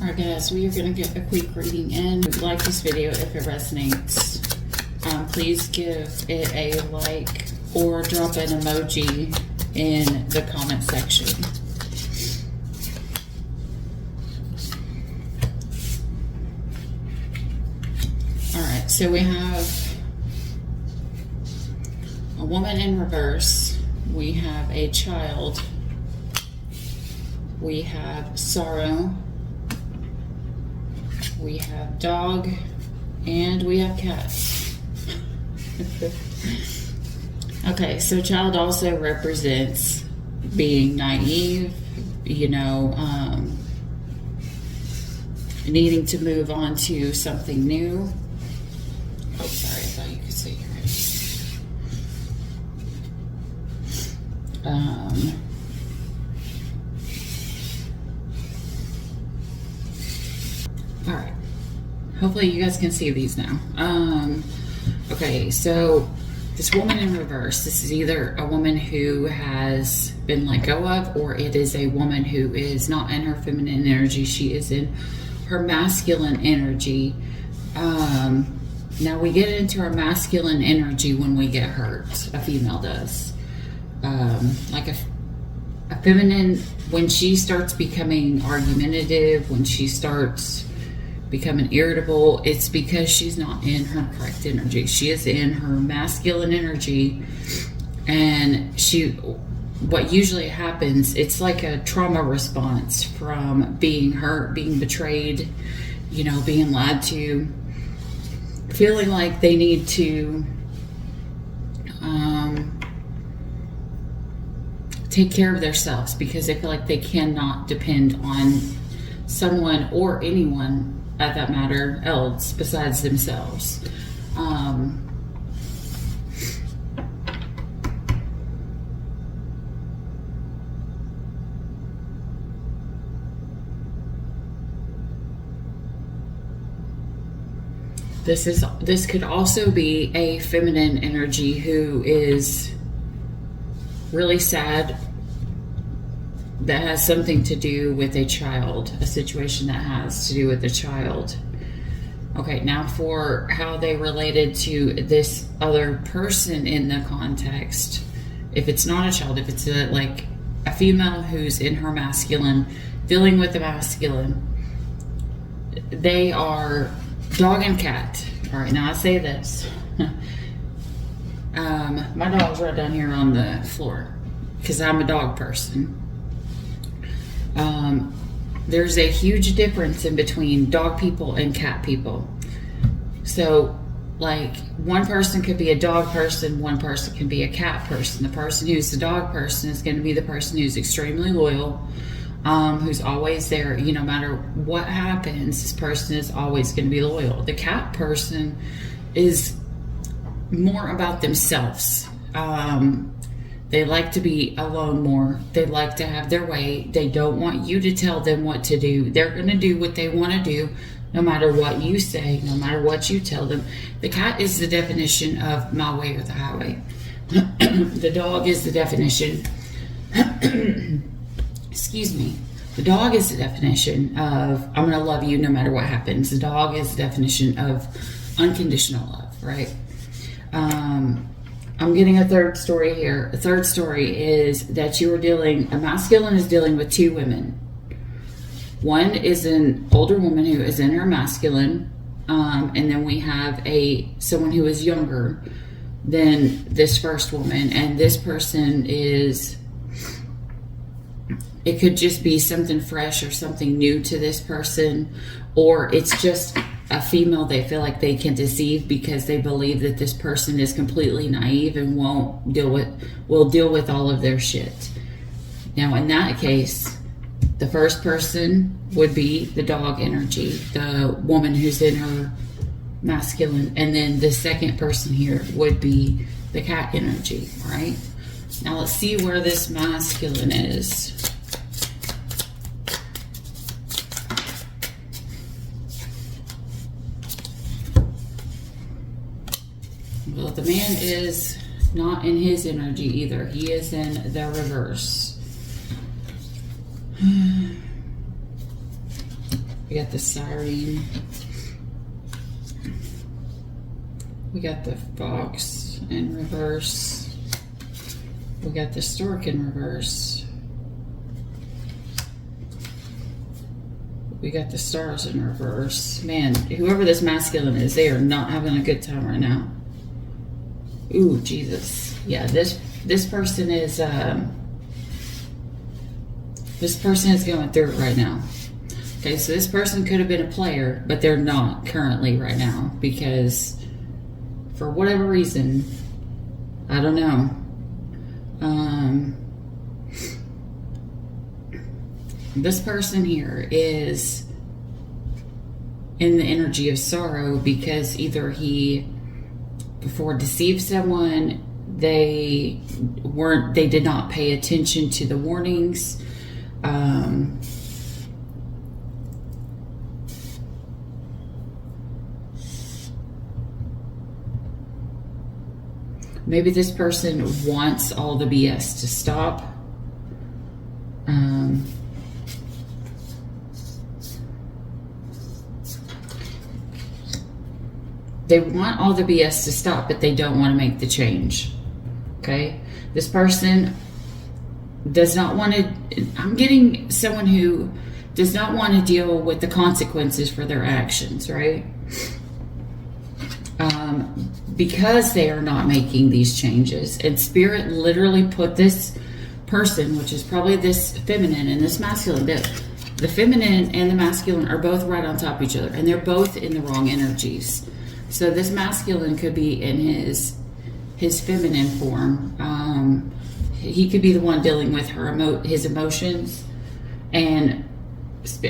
Alright guys, we are going to get a quick reading in. If you like this video, if it resonates, please give it a like or drop an emoji in the comment section. Alright, so we have a woman in reverse. We have a child. We have sorrow. We have dog, and we have cat. Okay, so child also represents being naive, you know, needing to move on to something new. Oh, sorry, I thought you could see it. All right. Hopefully you guys can see these now. Okay, so this woman in reverse, this is either a woman who has been let go of, or it is a woman who is not in her feminine energy. She is in her masculine energy. Now we get into our masculine energy when we get hurt. A female does. Like a feminine, when she starts becoming argumentative, when she starts becoming irritable, it's because she's not in her correct energy. She is in her masculine energy, and what usually happens, it's like a trauma response from being hurt, being betrayed, you know, being lied to, feeling like they need to take care of themselves because they feel like they cannot depend on someone or anyone at that matter else besides themselves. This could also be a feminine energy who is really sad, that has something to do with a child, a situation that has to do with a child. Okay, now for how they related to this other person in the context. If it's not a child, if it's like a female who's in her masculine, dealing with the masculine, they are dog and cat. All right, now I say this. My dog's right down here on the floor because I'm a dog person. There's a huge difference in between dog people and cat people. So, like, one person could be a dog person, one person can be a cat person. The person who's the dog person is going to be the person who's extremely loyal, who's always there. You know, no matter what happens, this person is always going to be loyal. The cat person is more about themselves. They like to be alone more. They like to have their way. They don't want you to tell them what to do. They're going to do what they want to do, no matter what you say, no matter what you tell them. The cat is the definition of my way or the highway. The dog is the definition. Excuse me. The dog is the definition of I'm going to love you no matter what happens. The dog is the definition of unconditional love, right? I'm getting a third story here. A third story is that a masculine is dealing with two women. One is an older woman who is in her masculine, and then we have someone who is younger than this first woman, and this person it could just be something fresh or something new to this person, or it's just a female they feel like they can deceive because they believe that this person is completely naive and will deal with all of their shit. Now, in that case, the first person would be the dog energy, the woman who's in her masculine, and then the second person here would be the cat energy, right? Now let's see where this masculine is. Well, the man is not in his energy either. He is in the reverse. We got the siren. We got the fox in reverse. We got the stork in reverse. We got the stars in reverse. Man, whoever this masculine is, they are not having a good time right now. Ooh, Jesus. Yeah, this person is going through it right now. Okay, so this person could have been a player, but they're not currently right now because for whatever reason, I don't know. This person here is in the energy of sorrow because either he before deceived someone, they did not pay attention to the warnings. Maybe this person wants all the BS to stop. They want all the BS to stop, but they don't want to make the change. Okay? This person does not want to... I'm getting someone who does not want to deal with the consequences for their actions, right? Because they are not making these changes. And Spirit literally put this person, which is probably this feminine and this masculine, the feminine and the masculine are both right on top of each other. And they're both in the wrong energies. So this masculine could be in his feminine form. He could be the one dealing with his emotions. And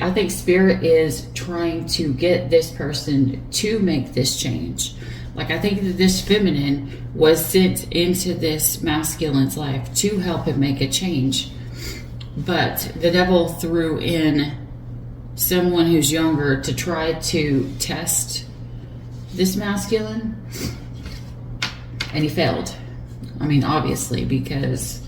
I think Spirit is trying to get this person to make this change. Like, I think that this feminine was sent into this masculine's life to help him make a change. But the devil threw in someone who's younger to try to test this masculine, and he failed. I mean, obviously, because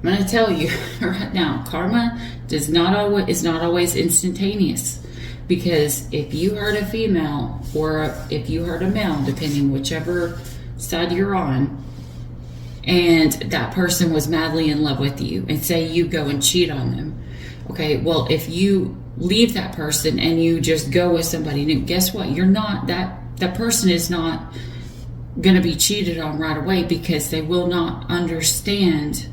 I'm going to tell you right now, karma is not always instantaneous. Because if you hurt a female or if you hurt a male, depending whichever side you're on, and that person was madly in love with you, and say you go and cheat on them, okay, well, if you leave that person and you just go with somebody new, guess what? You're not that person is not going to be cheated on right away, because they will not understand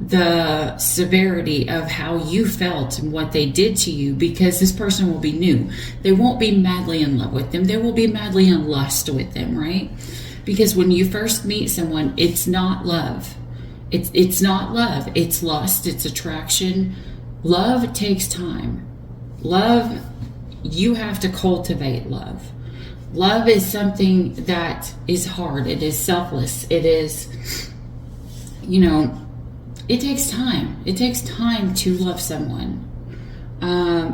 the severity of how you felt and what they did to you, because this person will be new. They won't be madly in love with them. They will be madly in lust with them, right? Because when you first meet someone, it's not love. It's not love. It's lust. It's attraction. Love takes time. Love, you have to cultivate love. Love is something that is hard. It is selfless. It is, it takes time. It takes time to love someone.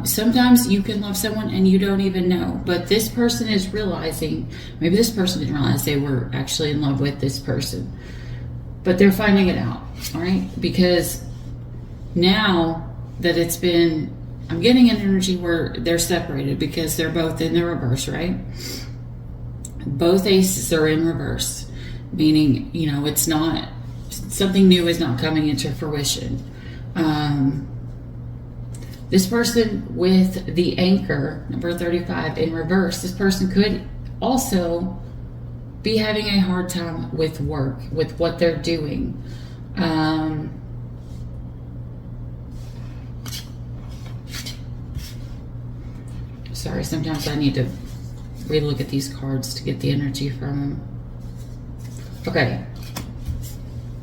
Sometimes you can love someone and you don't even know. But this person is realizing, maybe this person didn't realize they were actually in love with this person. But they're finding it out, all right? Because now that it's been, I'm getting an energy where they're separated because they're both in the reverse, right? Both aces are in reverse, meaning, it's not, something new is not coming into fruition. This person with the anchor, number 35, in reverse, this person could also be having a hard time with work, with what they're doing. Sorry, sometimes I need to relook at these cards to get the energy from them. Okay.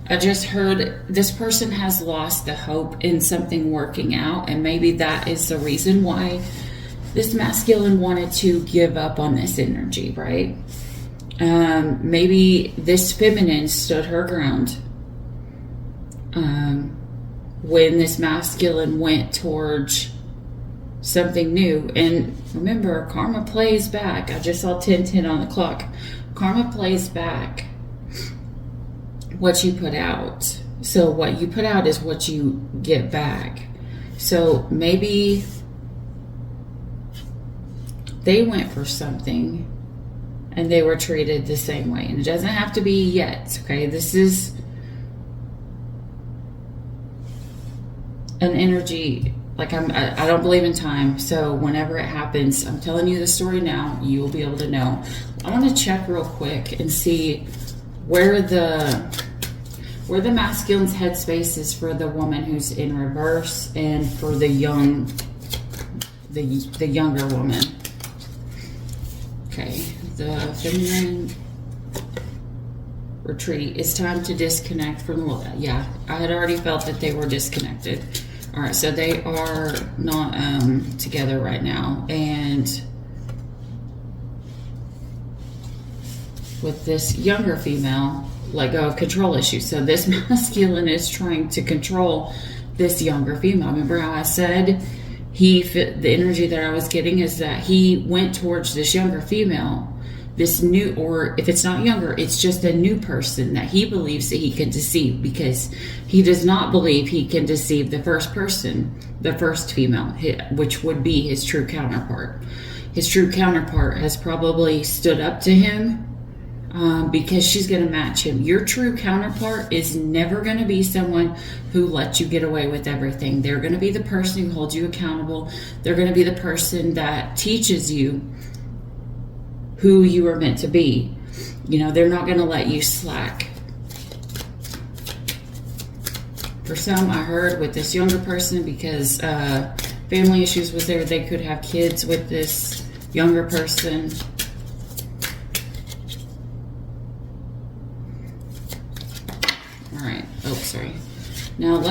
I just heard this person has lost the hope in something working out, and maybe that is the reason why this masculine wanted to give up on this energy, right? Maybe this feminine stood her ground when this masculine went towards something new. And remember, karma plays back. I just saw 10:10 on the clock. Karma plays back what you put out. So what you put out is what you get back. So maybe they went for something and they were treated the same way. And it doesn't have to be yet, okay? This is an energy, like I don't believe in time, so whenever it happens, I'm telling you the story now, you will be able to know. I want to check real quick and see where the masculine's headspace is for the woman who's in reverse and for the younger woman. Okay, the feminine retreat. It's time to disconnect from the, yeah, I had already felt that they were disconnected. All right, so they are not together right now, and with this younger female, let go of control issues. So this masculine is trying to control this younger female. Remember how I said the energy that I was getting is that he went towards this younger female, this new, or if it's not younger, it's just a new person that he believes that he can deceive, because he does not believe he can deceive the first person, the first female, which would be his true counterpart. His true counterpart has probably stood up to him because she's going to match him. Your true counterpart is never going to be someone who lets you get away with everything. They're going to be the person who holds you accountable. They're going to be the person that teaches you who you are meant to be. You know, they're not going to let you slack. For some, I heard with this younger person, because family issues was there, they could have kids with this younger person. All right. Oh, sorry. Now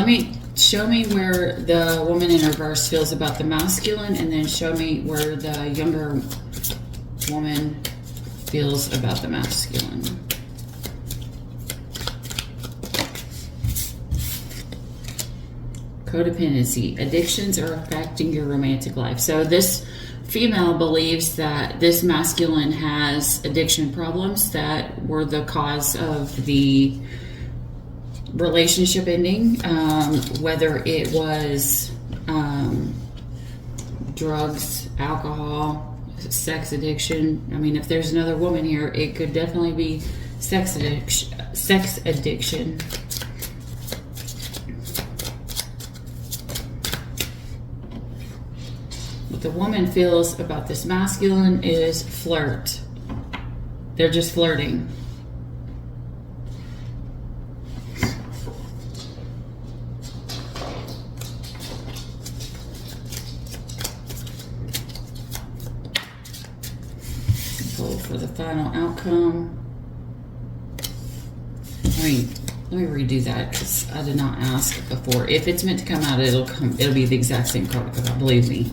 show me where the woman in reverse feels about the masculine, and then show me where the younger woman feels about the masculine. Codependency. Addictions are affecting your romantic life. So this female believes that this masculine has addiction problems that were the cause of the relationship ending, whether it was drugs, alcohol, sex addiction. I mean, if there's another woman here, it could definitely be sex addiction. What the woman feels about this masculine is flirt. They're just flirting. For the final outcome. Let me redo that, because I did not ask before. If it's meant to come out, it'll be the exact same card, because believe me,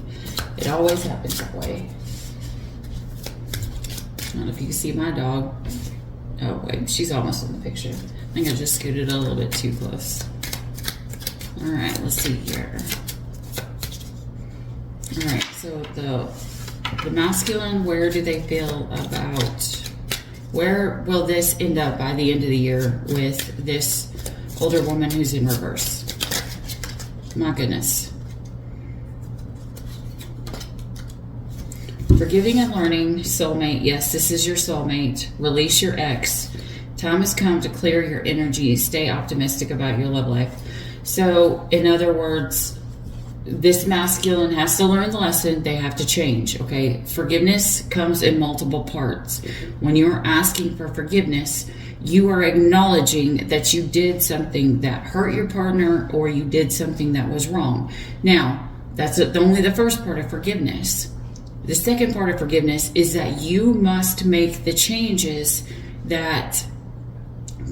it always happens that way. I don't know if you can see my dog. Oh wait, she's almost in the picture. I think I just scooted a little bit too close. All right, let's see here. All right, so the masculine, where do they feel about, where will this end up by the end of the year with this older woman who's in reverse? My goodness. Forgiving and learning, soulmate. Yes, this is your soulmate. Release your ex. Time has come to clear your energy. Stay optimistic about your love life. So, in other words, this masculine has to learn the lesson. They have to change, okay? Forgiveness comes in multiple parts. When you're asking for forgiveness, you are acknowledging that you did something that hurt your partner, or you did something that was wrong. Now, that's only the first part of forgiveness. The second part of forgiveness is that you must make the changes that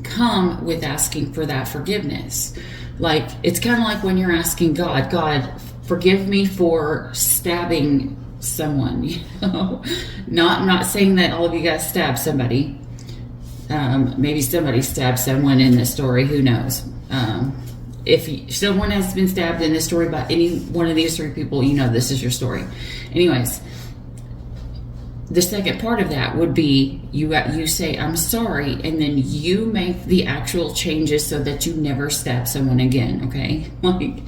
come with asking for that forgiveness. Like, it's kind of like when you're asking God, forgive me for stabbing someone, you know? I'm not saying that all of you guys stabbed somebody. Maybe somebody stabbed someone in this story, who knows? If someone has been stabbed in this story by any one of these three people, you know this is your story. Anyways, the second part of that would be you say, I'm sorry, and then you make the actual changes so that you never stab someone again, okay? Like,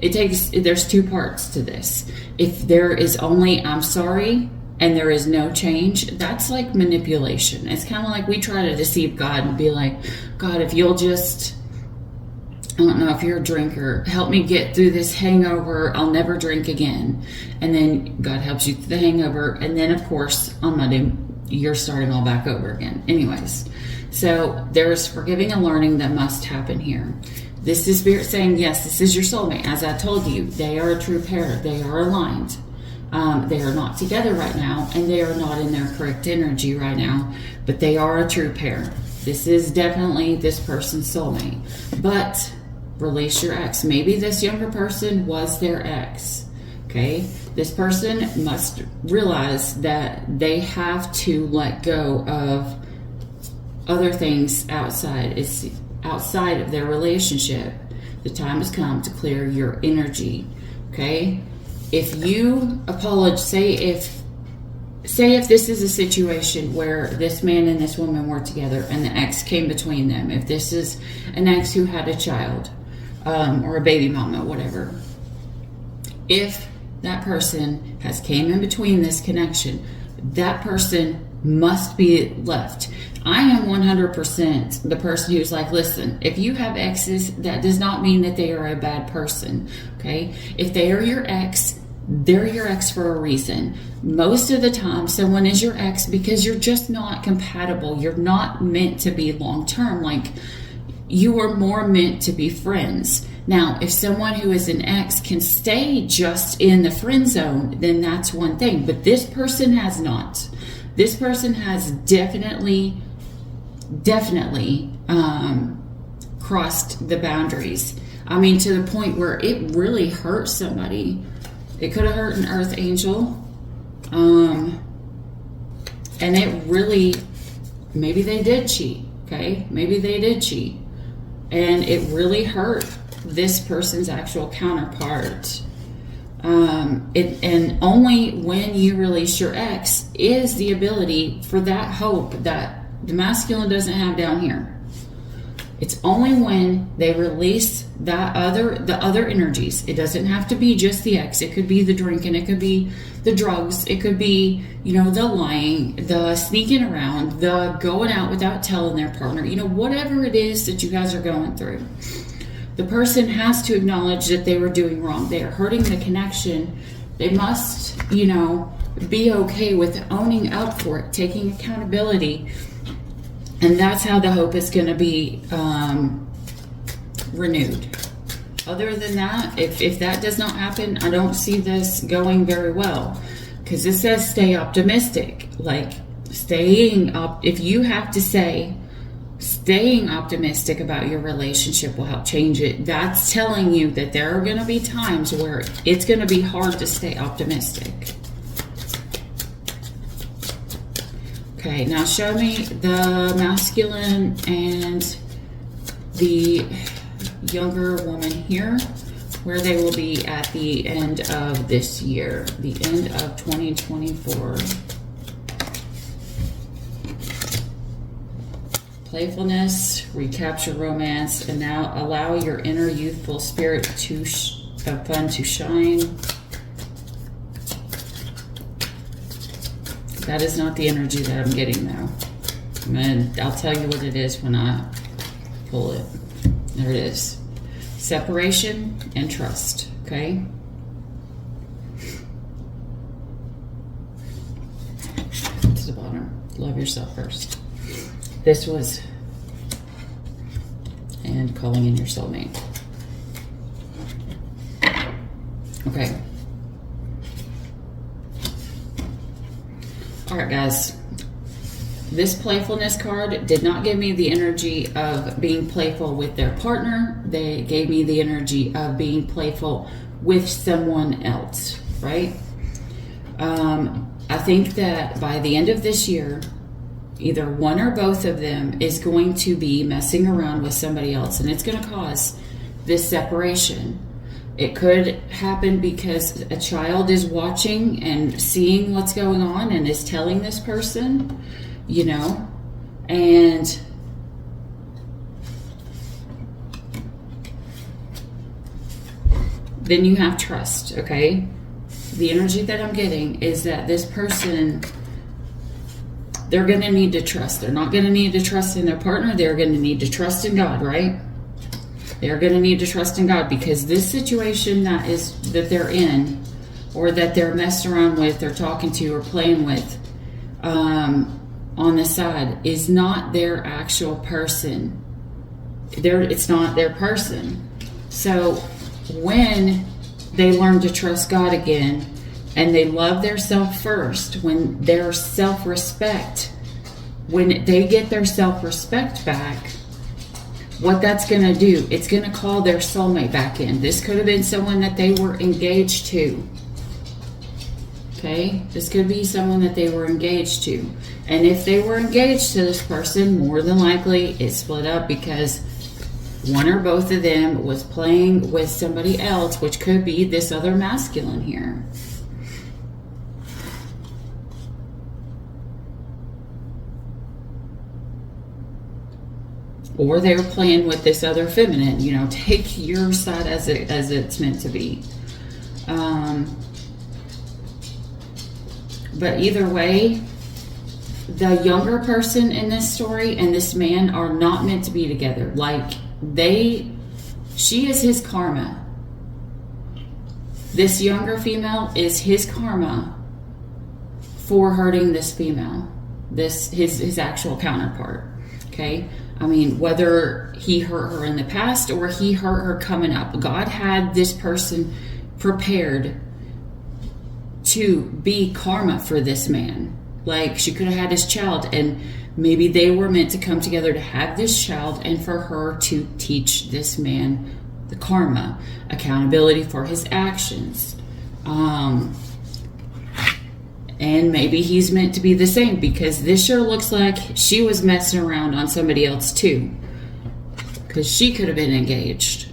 there's two parts to this. If there is only I'm sorry and there is no change, that's like manipulation. It's kind of like we try to deceive God and be like, God, if you'll just, I don't know, if you're a drinker, help me get through this hangover, I'll never drink again. And then God helps you through the hangover, and then of course on Monday you're starting all back over again. Anyways, so there's forgiving and learning that must happen here. This is Spirit saying, yes, this is your soulmate. As I told you, they are a true pair. They are aligned. They are not together right now, and they are not in their correct energy right now, but they are a true pair. This is definitely this person's soulmate. But release your ex. Maybe this younger person was their ex. Okay? This person must realize that they have to let go of other things outside. It's outside of their relationship. The time has come to clear your energy. Okay? If you apologize, say if this is a situation where this man and this woman were together and the ex came between them, if this is an ex who had a child, or a baby mama, whatever, if that person has came in between this connection, that person must be left. I am 100% the person who's like, listen, if you have exes, that does not mean that they are a bad person, okay? If they are your ex, they're your ex for a reason. Most of the time, someone is your ex because you're just not compatible. You're not meant to be long-term. Like, you are more meant to be friends. Now, if someone who is an ex can stay just in the friend zone, then that's one thing. But this person has not. This person has definitely crossed the boundaries. I mean, to the point where it really hurt somebody. It could have hurt an earth angel. And it really, maybe they did cheat, okay? Maybe they did cheat. And it really hurt this person's actual counterpart. And only when you release your ex is the ability for that hope that the masculine doesn't have down here. It's only when they release the other energies. It doesn't have to be just the ex. It could be the drinking. It could be the drugs. It could be, the lying, the sneaking around, the going out without telling their partner, whatever it is that you guys are going through. The person has to acknowledge that they were doing wrong. They are hurting the connection. They must, be okay with owning up for it, taking accountability. And that's how the hope is going to be renewed. Other than that, if that does not happen, I don't see this going very well. Because it says stay optimistic. Like, if you have to say, staying optimistic about your relationship will help change it, that's telling you that there are going to be times where it's going to be hard to stay optimistic. Okay, now show me the masculine and the younger woman here, where they will be at the end of this year, the end of 2024. Playfulness, recapture romance, and now allow your inner youthful spirit of fun to shine. That is not the energy that I'm getting, though. I'll tell you what it is when I pull it. There it is. Separation and trust, okay? To the bottom. Love yourself first. This was, and calling in your soulmate. Okay. All right, guys. This playfulness card did not give me the energy of being playful with their partner. They gave me the energy of being playful with someone else, right? I think that by the end of this year, either one or both of them is going to be messing around with somebody else, and it's going to cause this separation. It could happen because a child is watching and seeing what's going on and is telling this person, and then you have trust, okay? the energy that I'm getting is that this person, they're going to need to trust. They're not going to need to trust in their partner. They're going to need to trust in God, right? They're going to need to trust in God, because this situation that they're in, or that they're messing around with, or talking to, or playing with, on the side, is not their actual person. It's not their person. So when they learn to trust God again, and they love their self first, when their self-respect, when they get their self-respect back, what that's going to do, it's going to call their soulmate back in. This could have been someone that they were engaged to. Okay? This could be someone that they were engaged to. And if they were engaged to this person, more than likely it split up because one or both of them was playing with somebody else, which could be this other masculine here. Or they were playing with this other feminine. You know, take your side as it's meant to be. But either way, the younger person in this story and this man are not meant to be together. Like, she is his karma. This younger female is his karma for hurting this female, his actual counterpart. Okay? I mean, whether he hurt her in the past or he hurt her coming up, God had this person prepared to be karma for this man. Like, she could have had his child, and maybe they were meant to come together to have this child, and for her to teach this man the karma, accountability for his actions. And maybe he's meant to be the same, because this sure looks like she was messing around on somebody else too. Because she could have been engaged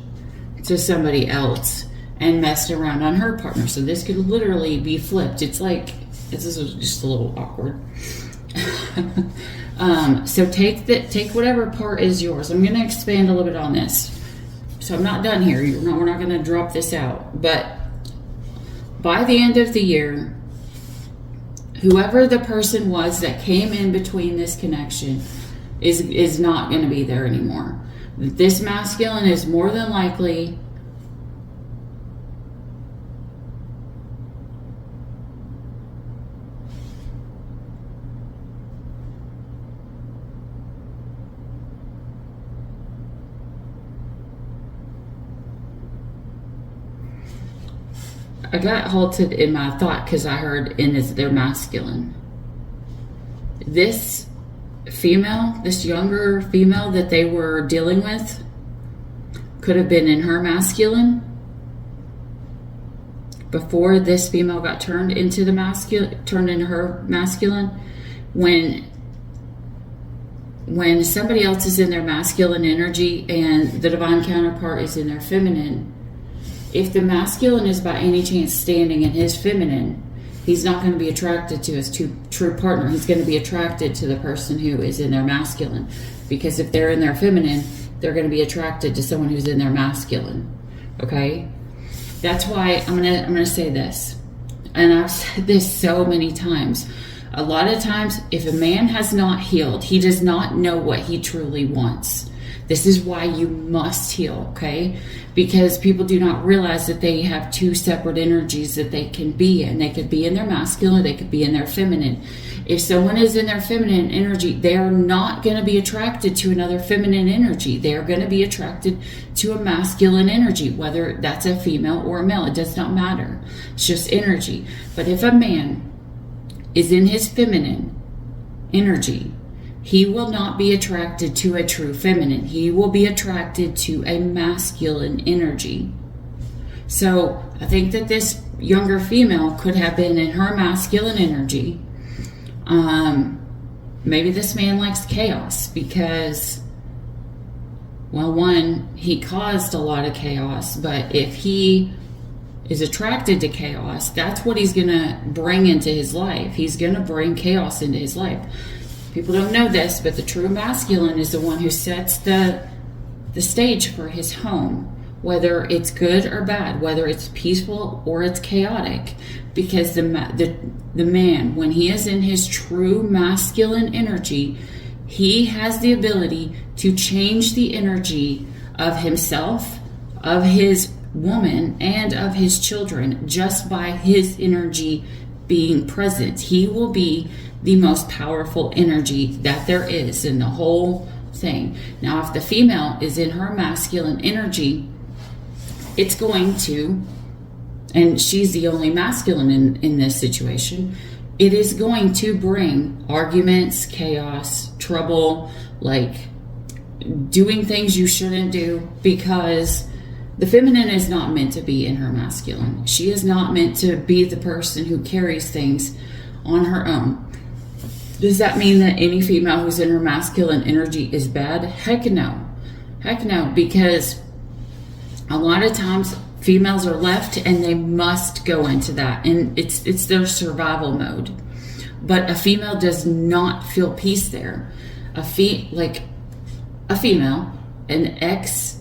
to somebody else and messed around on her partner. So this could literally be flipped. It's like, this is just a little awkward. So take whatever part is yours. I'm going to expand a little bit on this. So I'm not done here. We're not going to drop this out. But by the end of the year, whoever the person was that came in between this connection is not going to be there anymore. This masculine is more than likely I got halted in my thought because I heard they're masculine. This female, this younger female that they were dealing with, could have been in her masculine before this female got turned into her masculine. When somebody else is in their masculine energy and the divine counterpart is in their feminine, if the masculine is by any chance standing in his feminine, he's not going to be attracted to his true partner. He's going to be attracted to the person who is in their masculine. Because if they're in their feminine, they're going to be attracted to someone who's in their masculine. Okay? That's why I'm gonna say this. And I've said this so many times. A lot of times, if a man has not healed, he does not know what he truly wants. This is why you must heal, okay? Because people do not realize that they have two separate energies that they can be in. They could be in their masculine, they could be in their feminine. If someone is in their feminine energy, they are not going to be attracted to another feminine energy. They are going to be attracted to a masculine energy, whether that's a female or a male. It does not matter. It's just energy. But if a man is in his feminine energy, he will not be attracted to a true feminine. He will be attracted to a masculine energy. So I think that this younger female could have been in her masculine energy. Maybe this man likes chaos because, well, one, he caused a lot of chaos, but if he is attracted to chaos, that's what he's going to bring into his life. He's going to bring chaos into his life. People don't know this, but the true masculine is the one who sets the stage for his home, whether it's good or bad, whether it's peaceful or it's chaotic. Because the man, when he is in his true masculine energy, he has the ability to change the energy of himself, of his woman, and of his children just by his energy being present. He will be the most powerful energy that there is in the whole thing. Now, if the female is in her masculine energy, it's going to, and she's the only masculine in this situation, it is going to bring arguments, chaos, trouble, like doing things you shouldn't do, because the feminine is not meant to be in her masculine. She is not meant to be the person who carries things on her own. Does that mean that any female who's in her masculine energy is bad? Heck no. Heck no, because a lot of times females are left and they must go into that, and it's their survival mode. But a female does not feel peace there. A female, an X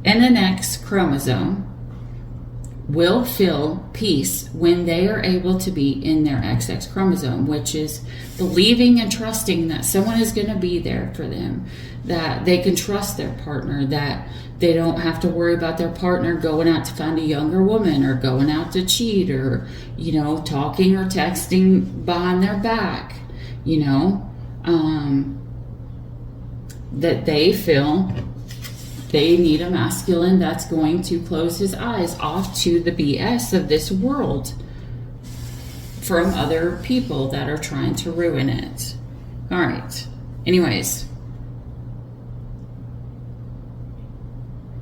and an X chromosome will feel peace when they are able to be in their XX chromosome, which is believing and trusting that someone is going to be there for them, that they can trust their partner, that they don't have to worry about their partner going out to find a younger woman or going out to cheat or, talking or texting behind their back, that they feel they need a masculine that's going to close his eyes off to the BS of this world from other people that are trying to ruin it. All right. Anyways.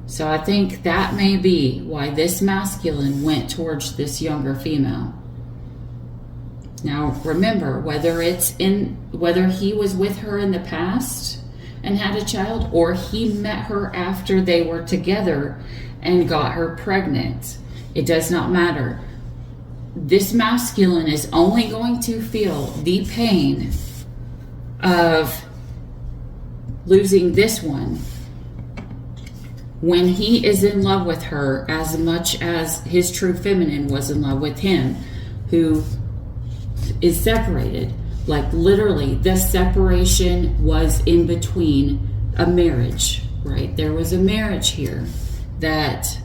So I think that may be why this masculine went towards this younger female. Now, remember, whether he was with her in the past and had a child, or he met her after they were together and got her pregnant, it does not matter. This masculine is only going to feel the pain of losing this one when he is in love with her as much as his true feminine was in love with him, who is separated. Like literally, the separation was in between a marriage, right? There was a marriage here that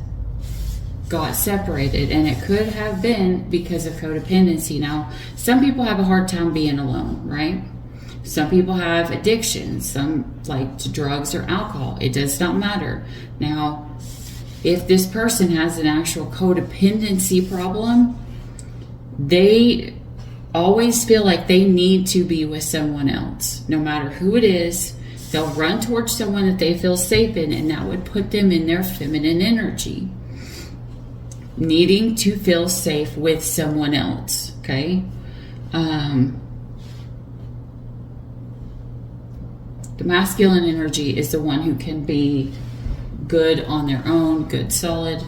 got separated, and it could have been because of codependency. Now, some people have a hard time being alone, right? Some people have addictions, some like to drugs or alcohol. It does not matter. Now, if this person has an actual codependency problem, they always feel like they need to be with someone else. No matter who it is, they'll run towards someone that they feel safe in, and that would put them in their feminine energy, needing to feel safe with someone else, okay? The masculine energy is the one who can be good on their own, good solid,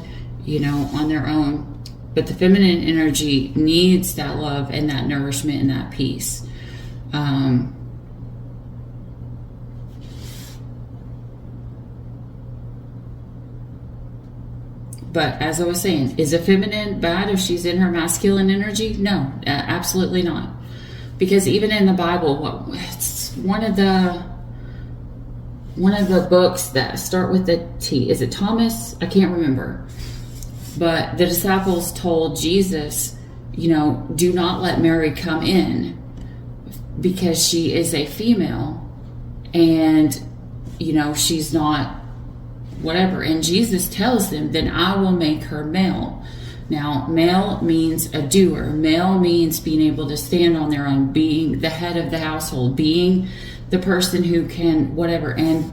on their own. But the feminine energy needs that love and that nourishment and that peace. But as I was saying, is a feminine bad if she's in her masculine energy? No, absolutely not. Because even in the Bible, it's one of the books that start with the T. Is it Thomas? I can't remember. But the disciples told Jesus, do not let Mary come in because she is a female and, she's not whatever. And Jesus tells them, then I will make her male. Now, male means a doer. Male means being able to stand on their own, being the head of the household, being the person who can whatever, and,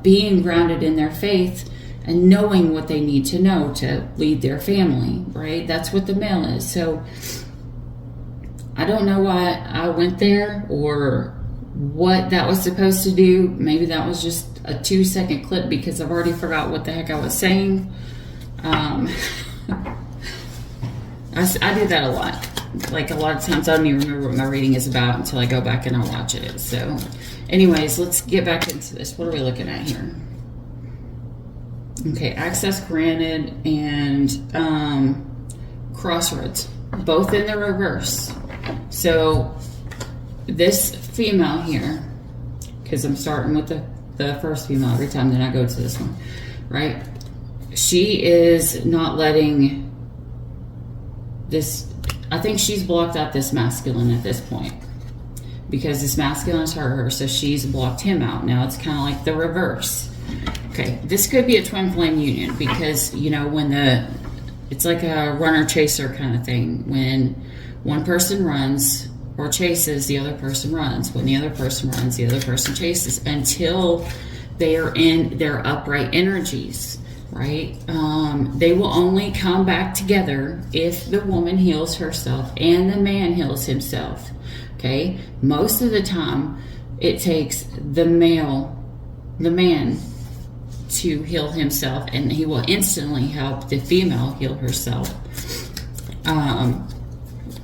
being grounded in their faith and knowing what they need to know to lead their family, right? That's what the male is. So I don't know why I went there or what that was supposed to do. Maybe that was just a 2-second clip because I've already forgot what the heck I was saying. I do that a lot. Like a lot of times I don't even remember what my reading is about until I go back and I watch it. So anyways, let's get back into this. What are we looking at here? Okay, access granted and crossroads, both in the reverse. So this female here, because I'm starting with the first female every time, then I go to this one, right? She is not letting this, I think she's blocked out this masculine at this point, because this masculine has hurt her, so she's blocked him out. Now it's kind of like the reverse. Okay, this could be a twin flame union, because, you know, when it's like a runner-chaser kind of thing. When one person runs or chases, the other person runs. When the other person runs, the other person chases, until they are in their upright energies, right? They will only come back together if the woman heals herself and the man heals himself, okay? Most of the time, it takes the man, to heal himself, and he will instantly help the female heal herself.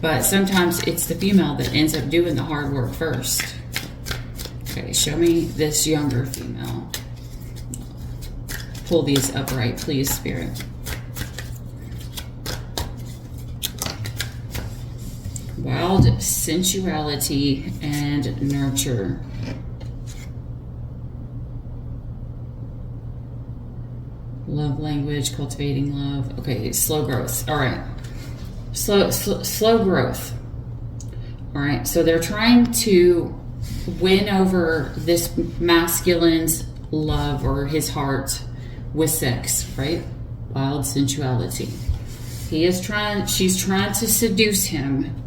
But sometimes it's the female that ends up doing the hard work first. Okay, show me this younger female. Pull these upright, please, Spirit. Wild sensuality and nurture. Love language, cultivating love. Okay, slow growth. All right. Slow growth. All right. So they're trying to win over this masculine's love or his heart with sex, right? Wild sensuality. She's trying to seduce him.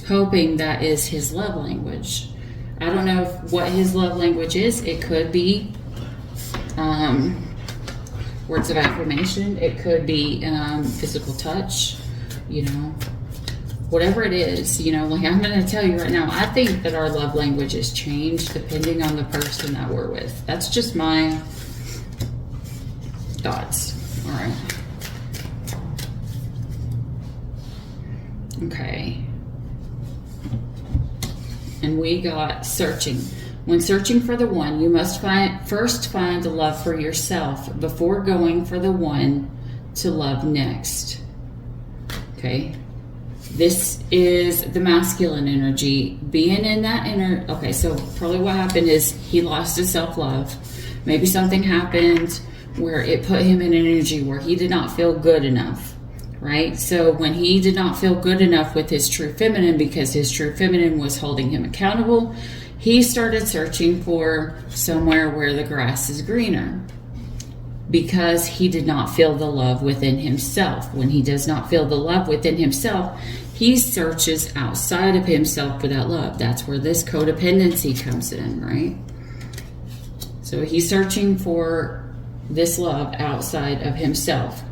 Hoping that is his love language. I don't know what his love language is. It could be words of affirmation. It could be physical touch, you know, whatever it is, you know, like I'm going to tell you right now, I think that our love language has changed depending on the person that we're with. That's just my thoughts. All right. Okay. And we got searching. When searching for the one, you must first find the love for yourself before going for the one to love next. Okay. This is the masculine energy. Being in that inner... Okay, so probably what happened is he lost his self-love. Maybe something happened where it put him in an energy where he did not feel good enough. Right? So when he did not feel good enough with his true feminine, because his true feminine was holding him accountable, he started searching for somewhere where the grass is greener, because he did not feel the love within himself. When he does not feel the love within himself, he searches outside of himself for that love. That's where this codependency comes in, right? So he's searching for this love outside of himself.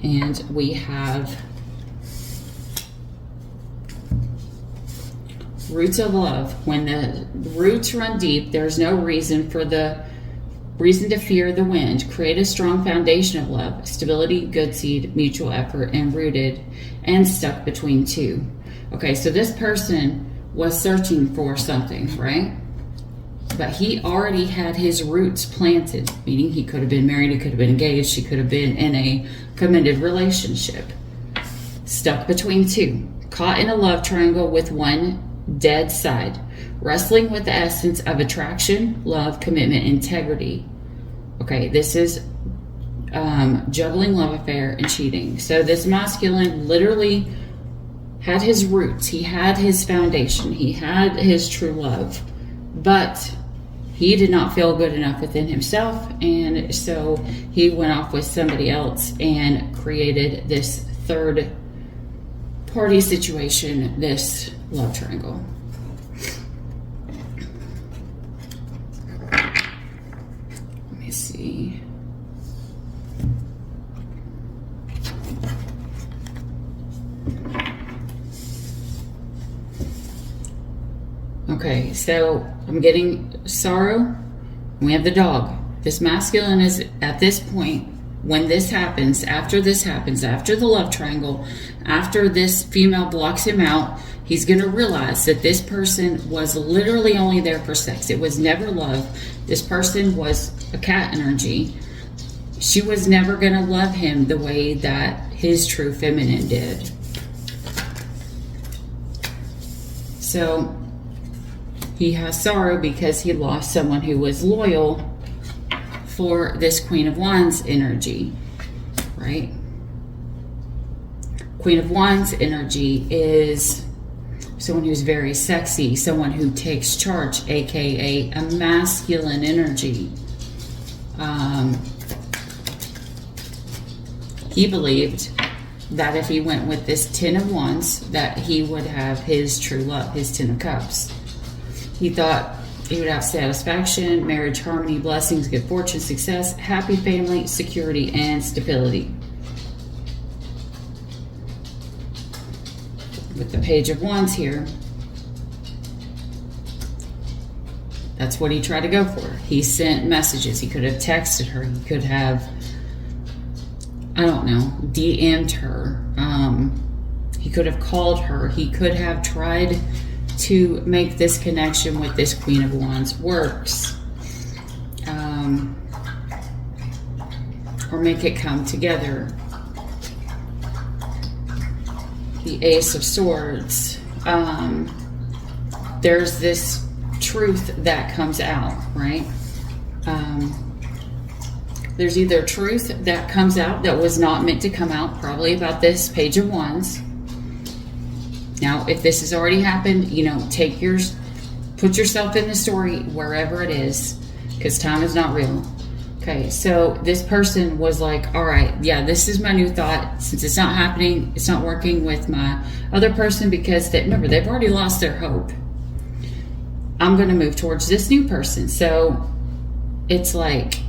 And we have roots of love. When the roots run deep, there's no reason to fear the wind. Create a strong foundation of love, stability, good seed, mutual effort, and rooted and stuck between two. Okay, so this person was searching for something, right? But he already had his roots planted, meaning he could have been married, he could have been engaged, he could have been in a committed relationship. Stuck between two. Caught in a love triangle with one dead side. Wrestling with the essence of attraction, love, commitment, integrity. Okay, this is juggling love affair and cheating. So this masculine literally had his roots. He had his foundation. He had his true love. But he did not feel good enough within himself, and so he went off with somebody else and created this third party situation, this love triangle. Let me see. Okay, so I'm getting sorrow. We have the dog. This masculine is at this point, when this happens, after the love triangle, after this female blocks him out he's going to realize that this person was literally only there for sex. It was never love. This person was a cat energy. She was never going to love him the way that his true feminine did. So he has sorrow because he lost someone who was loyal for this Queen of Wands energy, right? Queen of Wands energy is someone who's very sexy, someone who takes charge, aka a masculine energy. He believed that if he went with this Ten of Wands, that he would have his true love, his Ten of Cups. He thought he would have satisfaction, marriage, harmony, blessings, good fortune, success, happy family, security, and stability. With the Page of Wands here, that's what he tried to go for. He sent messages. He could have texted her. He could have, I don't know, DM'd her. He could have called her. He could have tried to make this connection with this Queen of Wands works. Or make it come together. The Ace of Swords. There's this truth that comes out, right? There's either truth that comes out that was not meant to come out, probably about this Page of Wands. Now, if this has already happened, you know, put yourself in the story wherever it is, because time is not real. Okay, so this person was like, all right, yeah, this is my new thought. Since it's not happening, it's not working with my other person, because remember, they've already lost their hope. I'm going to move towards this new person. So it's like,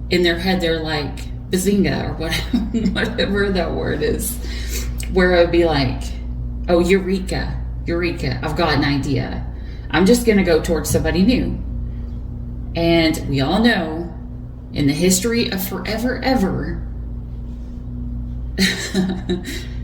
in their head, they're like, bazinga, or whatever that word is, where it would be like, oh, Eureka, I've got an idea. I'm just going to go towards somebody new. And we all know, in the history of forever, ever,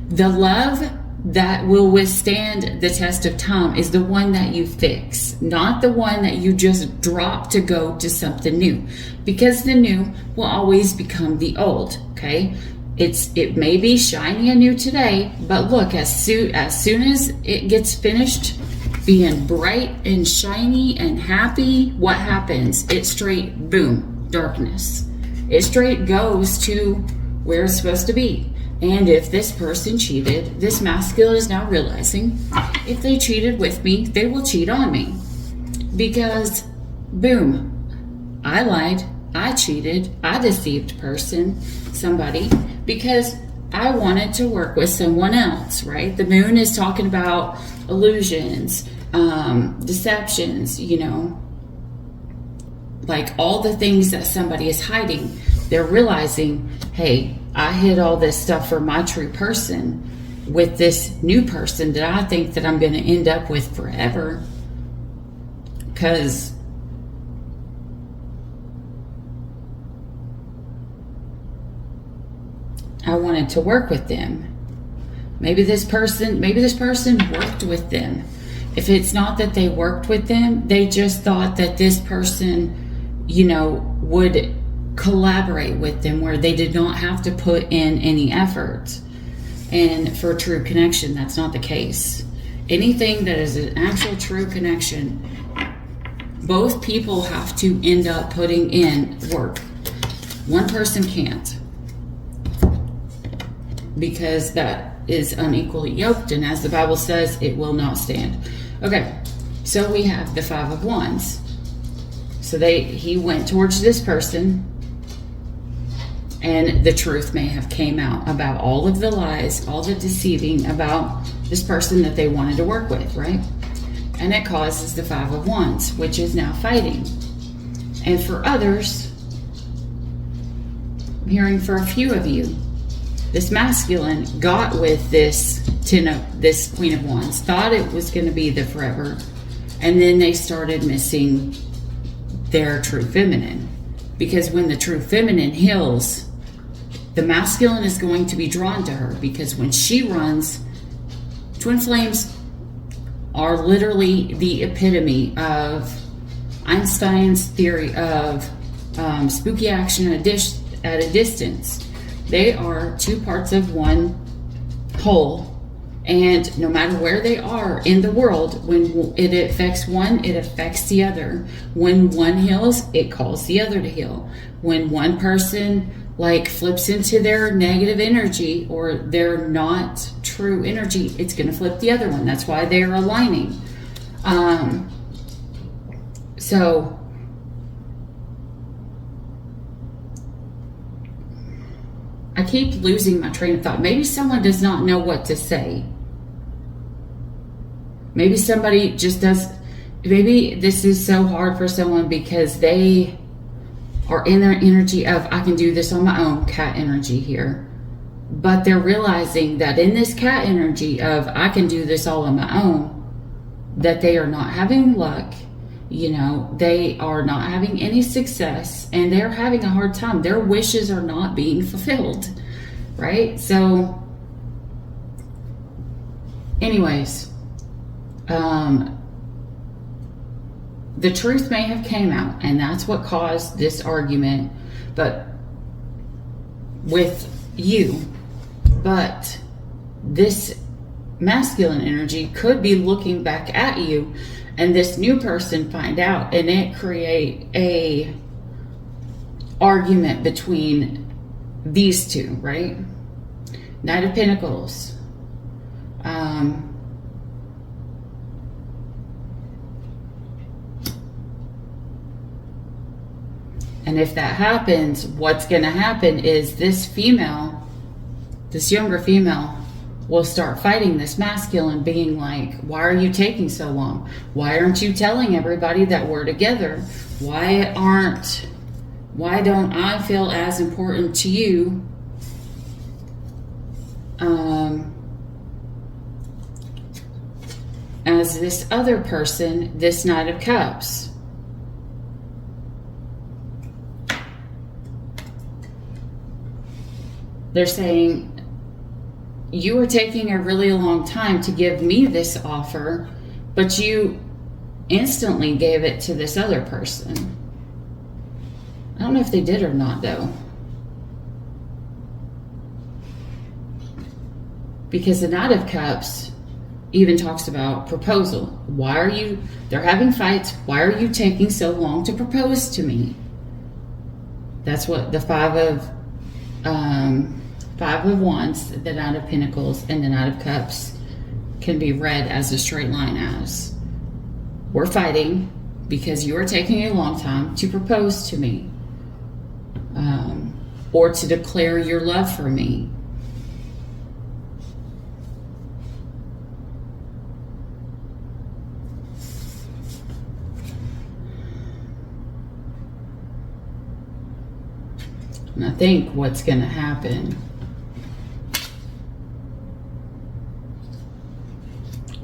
the love that will withstand the test of time is the one that you fix, not the one that you just drop to go to something new. Because the new will always become the old, okay? It may be shiny and new today, but look, as soon as it gets finished being bright and shiny and happy, what happens? It straight, boom, darkness. It straight goes to where it's supposed to be. And if this person cheated, this masculine is now realizing, if they cheated with me, they will cheat on me. Because, boom, I lied, I cheated, I deceived somebody, because I wanted to work with someone else, right? The moon is talking about illusions, deceptions, you know, like all the things that somebody is hiding. They're realizing, hey, I hid all this stuff for my true person with this new person that I think that I'm going to end up with forever. Because I wanted to work with them. Maybe this person worked with them. If it's not that they worked with them, they just thought that this person, you know, would collaborate with them where they did not have to put in any effort. And for a true connection, that's not the case. Anything that is an actual true connection, both people have to end up putting in work. One person can't, because that is unequally yoked, and as the Bible says, it will not stand. Okay, so we have the Five of Wands. So he went towards this person, and the truth may have came out about all of the lies, all the deceiving about this person that they wanted to work with, right? And it causes the Five of Wands, which is now fighting. And for others, I'm hearing for a few of you, this masculine got with this Queen of Wands, thought it was going to be the forever, and then they started missing their true feminine. Because when the true feminine heals, the masculine is going to be drawn to her, because when she runs, twin flames are literally the epitome of Einstein's theory of spooky action at a distance. They are two parts of one whole, and no matter where they are in the world, when it affects one, it affects the other. When one heals, it calls the other to heal. When one person like flips into their negative energy or their not true energy, it's going to flip the other one. That's why they're aligning. So I keep losing my train of thought. Maybe someone does not know what to say. Maybe somebody just does. Maybe this is so hard for someone because they are in their energy of, I can do this on my own, cat energy here. But they're realizing that in this cat energy of, I can do this all on my own, that they are not having luck. You know, they are not having any success, and they're having a hard time. Their wishes are not being fulfilled, right? So anyways, the truth may have came out, and that's what caused this argument, but with you. But this masculine energy could be looking back at you, and this new person find out, and it create a argument between these two, right? Knight of Pentacles. And if that happens, what's going to happen is this female, this younger female, will start fighting this masculine, being like, why are you taking so long? Why aren't you telling everybody that we're together? Why don't I feel as important to you as this other person, this Knight of Cups? They're saying, you are taking a really long time to give me this offer, but you instantly gave it to this other person. I don't know if they did or not, though. Because the Knight of Cups even talks about proposal. They're having fights. Why are you taking so long to propose to me? That's what the Five of Wands, the Knight of Pentacles, and the Knight of Cups can be read as a straight line as. We're fighting because you are taking a long time to propose to me, or to declare your love for me. And I think what's going to happen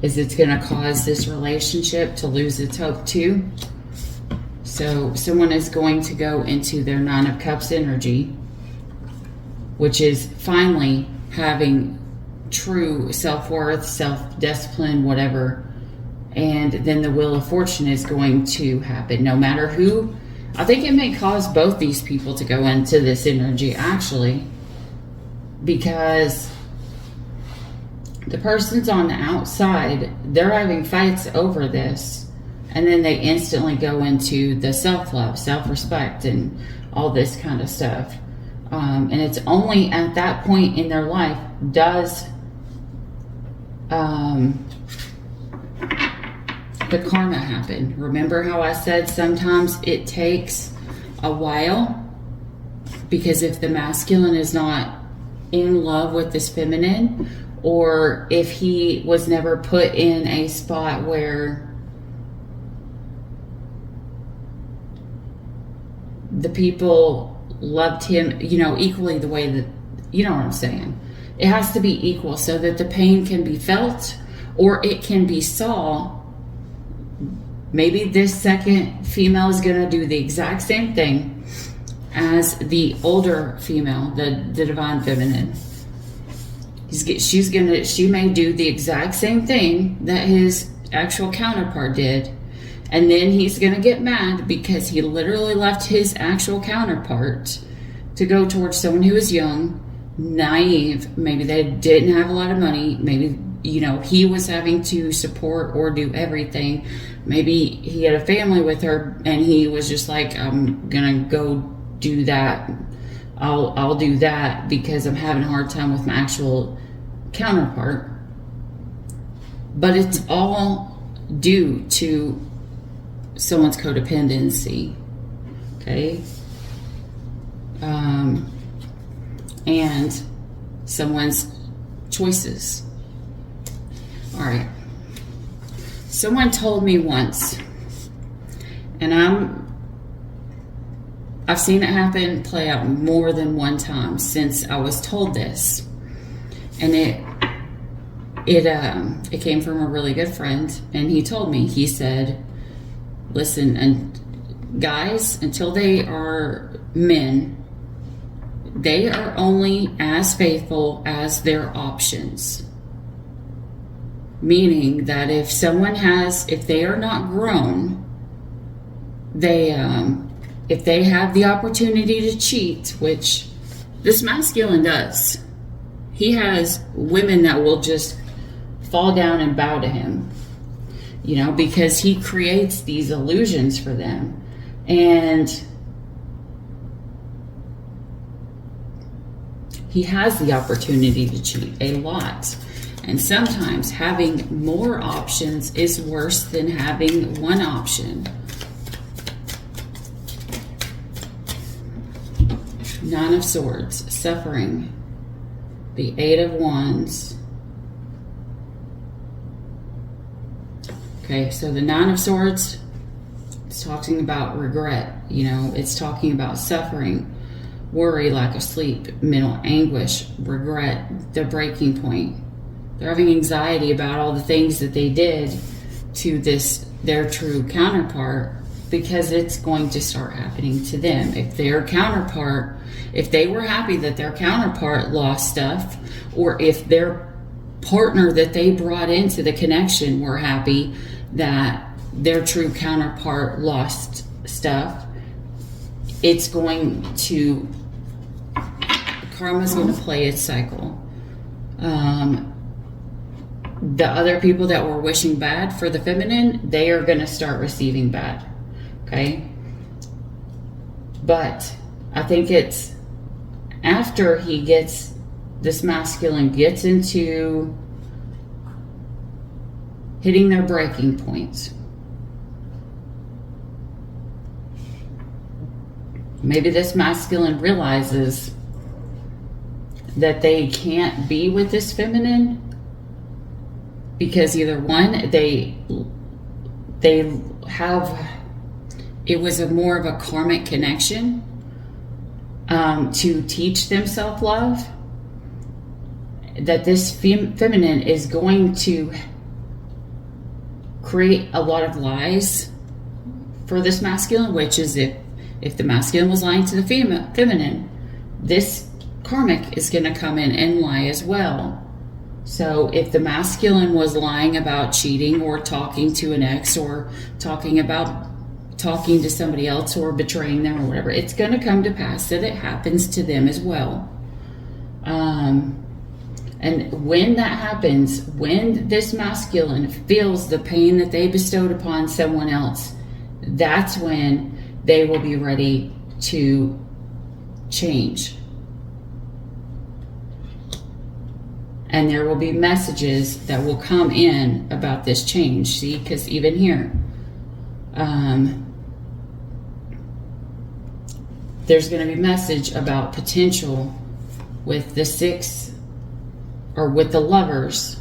is it's going to cause this relationship to lose its hope too. So someone is going to go into their Nine of Cups energy, which is finally having true self-worth, self-discipline, whatever. And then the Wheel of Fortune is going to happen. No matter who, I think it may cause both these people to go into this energy, actually, because the person's on the outside, they're having fights over this, and then they instantly go into the self-love, self-respect, and all this kind of stuff. And it's only at that point in their life does the karma happen. Remember how I said sometimes it takes a while? Because if the masculine is not in love with this feminine, or if he was never put in a spot where the people loved him, equally the way that, you know what I'm saying? It has to be equal so that the pain can be felt, or it can be saw. Maybe this second female is going to do the exact same thing as the older female, the divine feminine. She may do the exact same thing that his actual counterpart did. And then he's going to get mad because he literally left his actual counterpart to go towards someone who was young, naive. Maybe they didn't have a lot of money. Maybe, he was having to support or do everything. Maybe he had a family with her and he was just like, I'm going to go do that. I'll do that because I'm having a hard time with my actual counterpart. But it's all due to someone's codependency, okay? And someone's choices. All right. Someone told me once, and I've seen it happen, play out more than one time since I was told this, and it came from a really good friend, and he told me, he said, listen, and guys, until they are men, they are only as faithful as their options. Meaning that if they are not grown, if they have the opportunity to cheat, which this masculine does, he has women that will just fall down and bow to him, because he creates these illusions for them. And he has the opportunity to cheat a lot. And sometimes having more options is worse than having one option. Nine of Swords, suffering. The Eight of Wands. Okay, so the Nine of Swords, it's talking about regret. It's talking about suffering, worry, lack of sleep, mental anguish, regret, the breaking point. They're having anxiety about all the things that they did to their true counterpart, because it's going to start happening to them. If they were happy that their counterpart lost stuff, or if their partner that they brought into the connection were happy that their true counterpart lost stuff, karma's going to play its cycle. The other people that were wishing bad for the feminine, they are going to start receiving bad. Okay? But I think it's after this masculine gets into hitting their breaking points. Maybe this masculine realizes that they can't be with this feminine because either one, it was more of a karmic connection to teach them self-love, that this feminine is going to create a lot of lies for this masculine, which is if the masculine was lying to the feminine, this karmic is going to come in and lie as well. So if the masculine was lying about cheating or talking to an ex or talking to somebody else or betraying them or whatever, it's going to come to pass that it happens to them as well. And when that happens, when this masculine feels the pain that they bestowed upon someone else, that's when they will be ready to change. And there will be messages that will come in about this change. See, because even here, there's going to be message about potential with the Six, or with the Lovers,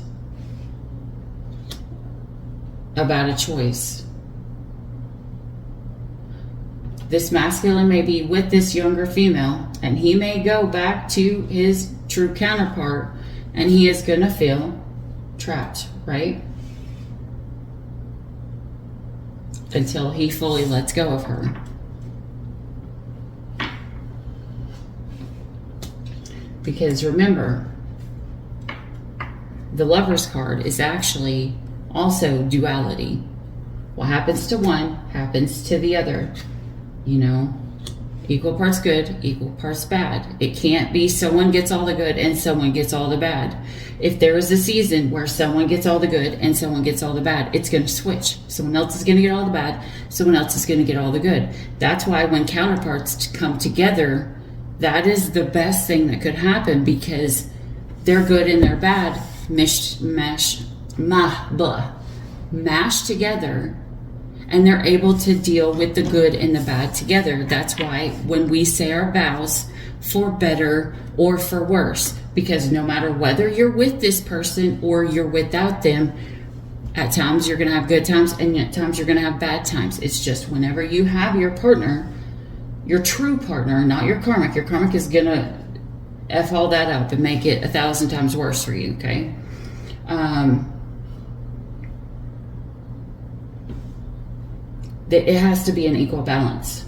about a choice. This masculine may be with this younger female, and he may go back to his true counterpart, and he is going to feel trapped, right? Until he fully lets go of her. Because remember, the Lover's card is actually Also, duality. What happens to one happens to the other. You know, equal parts good, equal parts bad. It can't be someone gets all the good and someone gets all the bad. If there is a season where someone gets all the good and someone gets all the bad, it's going to switch. Someone else is going to get all the bad, someone else is going to get all the good. That's why when counterparts come together, that is the best thing that could happen, because their good and their bad mash together, and they're able to deal with the good and the bad together. That's why when we say our vows, for better or for worse, because no matter whether you're with this person or you're without them, at times you're going to have good times and at times you're going to have bad times. It's just whenever you have your partner, your true partner, not your karmic is going to F all that up and make it 1,000 times worse for you, okay? It has to be an equal balance.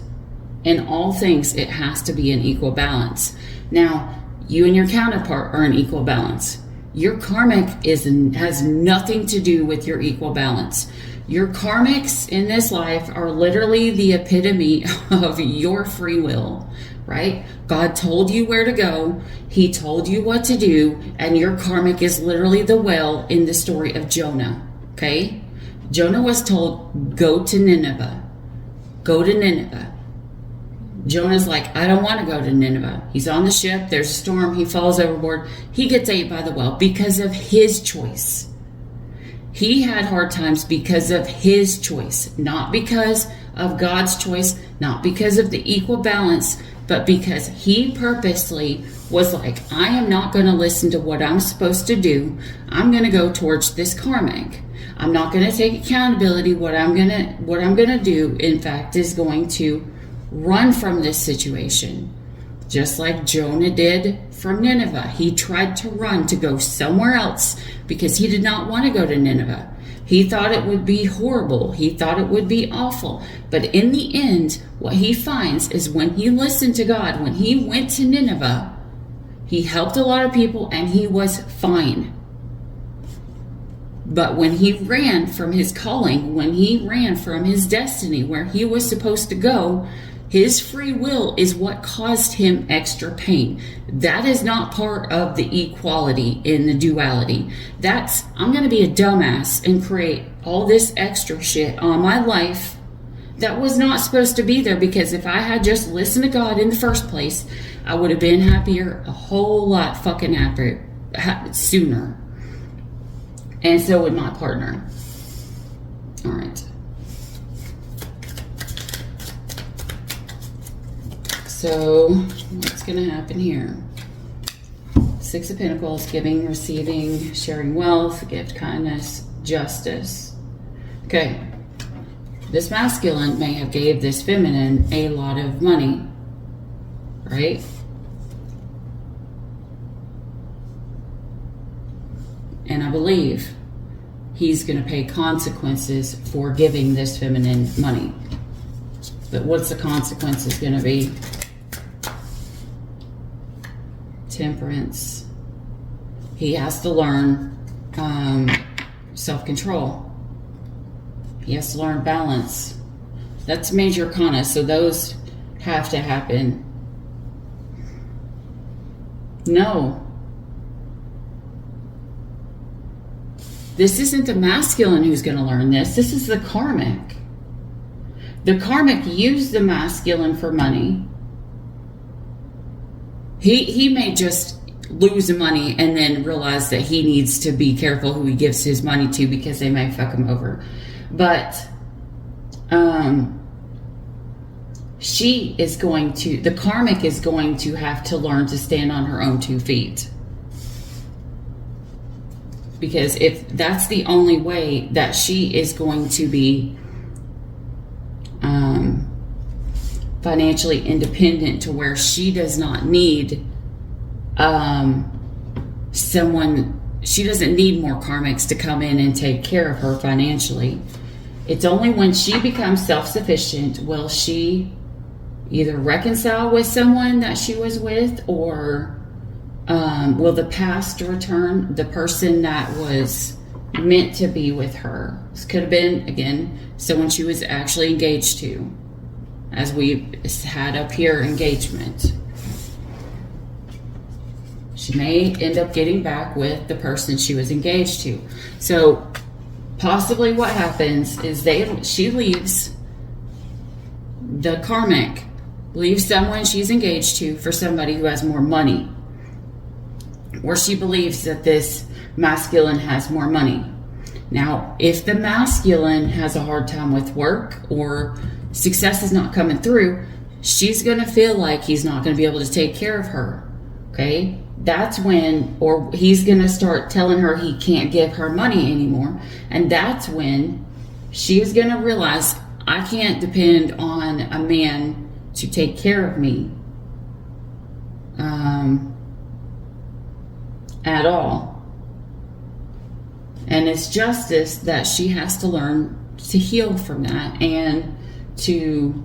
In all things, it has to be an equal balance. Now, you and your counterpart are an equal balance. Your karmic has nothing to do with your equal balance. Your karmics in this life are literally the epitome of your free will, right? God told you where to go. He told you what to do. And your karmic is literally the whale in the story of Jonah, okay? Jonah was told, go to Nineveh. Go to Nineveh. Jonah's like, I don't want to go to Nineveh. He's on the ship. There's a storm. He falls overboard. He gets ate by the whale because of his choice. He had hard times because of his choice, not because of God's choice, not because of the equal balance, but because he purposely was like, I am not going to listen to what I'm supposed to do. I'm going to go towards this karmic. I'm not going to take accountability. What I'm going to do, in fact, is going to run from this situation. Just like Jonah did from Nineveh. He tried to run to go somewhere else because he did not want to go to Nineveh. He thought it would be horrible. He thought it would be awful. But in the end, what he finds is when he listened to God, when he went to Nineveh, he helped a lot of people and he was fine. But when he ran from his calling, when he ran from his destiny, where he was supposed to go, his free will is what caused him extra pain. That is not part of the equality in the duality. That's, I'm going to be a dumbass and create all this extra shit on my life that was not supposed to be there, because if I had just listened to God in the first place, I would have been happier, a whole lot fucking happier sooner. And so would my partner. All right. So what's going to happen here? Six of Pentacles, giving, receiving, sharing wealth, gift, kindness, justice. Okay. This masculine may have gave this feminine a lot of money, right? And I believe he's going to pay consequences for giving this feminine money. But what's the consequences going to be? Temperance. He has to learn self-control. He has to learn balance. That's major arcana, so those have to happen. No. This isn't the masculine who's going to learn this. This is the karmic. The karmic used the masculine for money. He may just lose the money and then realize that he needs to be careful who he gives his money to, because they may fuck him over. But the karmic is going to have to learn to stand on her own 2 feet. Because if that's the only way that she is going to be financially independent, to where she does not need she doesn't need more karmics to come in and take care of her financially. It's only when she becomes self-sufficient will she either reconcile with someone that she was with, or will the past return, the person that was meant to be with her. This could have been, again, someone she was actually engaged to, as we had up here, engagement. She may end up getting back with the person she was engaged to. So possibly what happens is she leaves, the karmic leaves someone she's engaged to for somebody who has more money, or she believes that this masculine has more money. Now, if the masculine has a hard time with work or success is not coming through, she's going to feel like he's not going to be able to take care of her. Okay? That's when, or he's going to start telling her he can't give her money anymore. And that's when she is going to realize, I can't depend on a man to take care of me at all. And it's justice that she has to learn to heal from that and to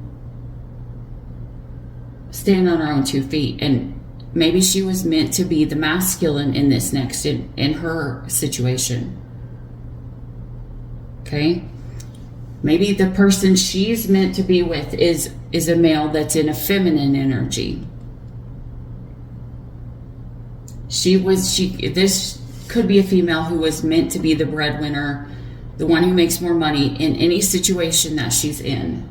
stand on her own 2 feet. And maybe she was meant to be the masculine in this next, in her situation. Okay? Maybe the person she's meant to be with is a male that's in a feminine energy. This could be a female who was meant to be the breadwinner, the one who makes more money in any situation that she's in.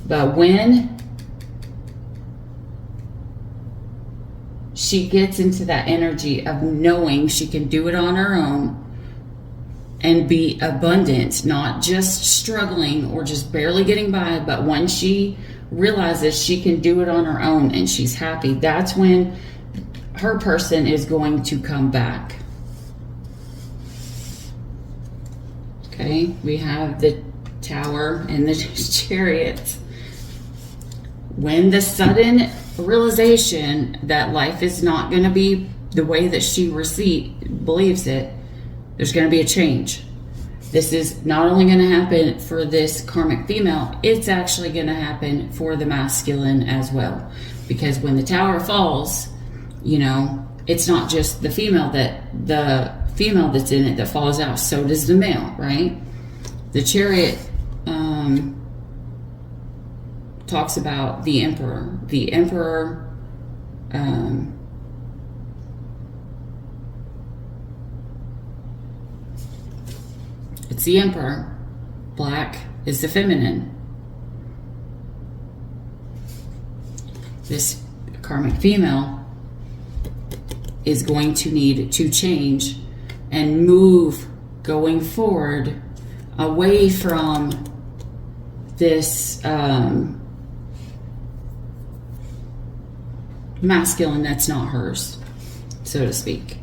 But when she gets into that energy of knowing she can do it on her own and be abundant, not just struggling or just barely getting by, but when she realizes she can do it on her own and she's happy, that's when her person is going to come back. Okay, we have the Tower and the Chariot. When the sudden realization that life is not going to be the way that she believes it, there's going to be a change. This is not only going to happen for this karmic female, it's actually going to happen for the masculine as well. Because when the Tower falls, it's not just the female that's in it that falls out, so does the male, right? The Chariot talks about the Emperor. The Emperor it's the Emperor. Black is the feminine. This karmic female is going to need to change and move going forward away from this masculine that's not hers, so to speak,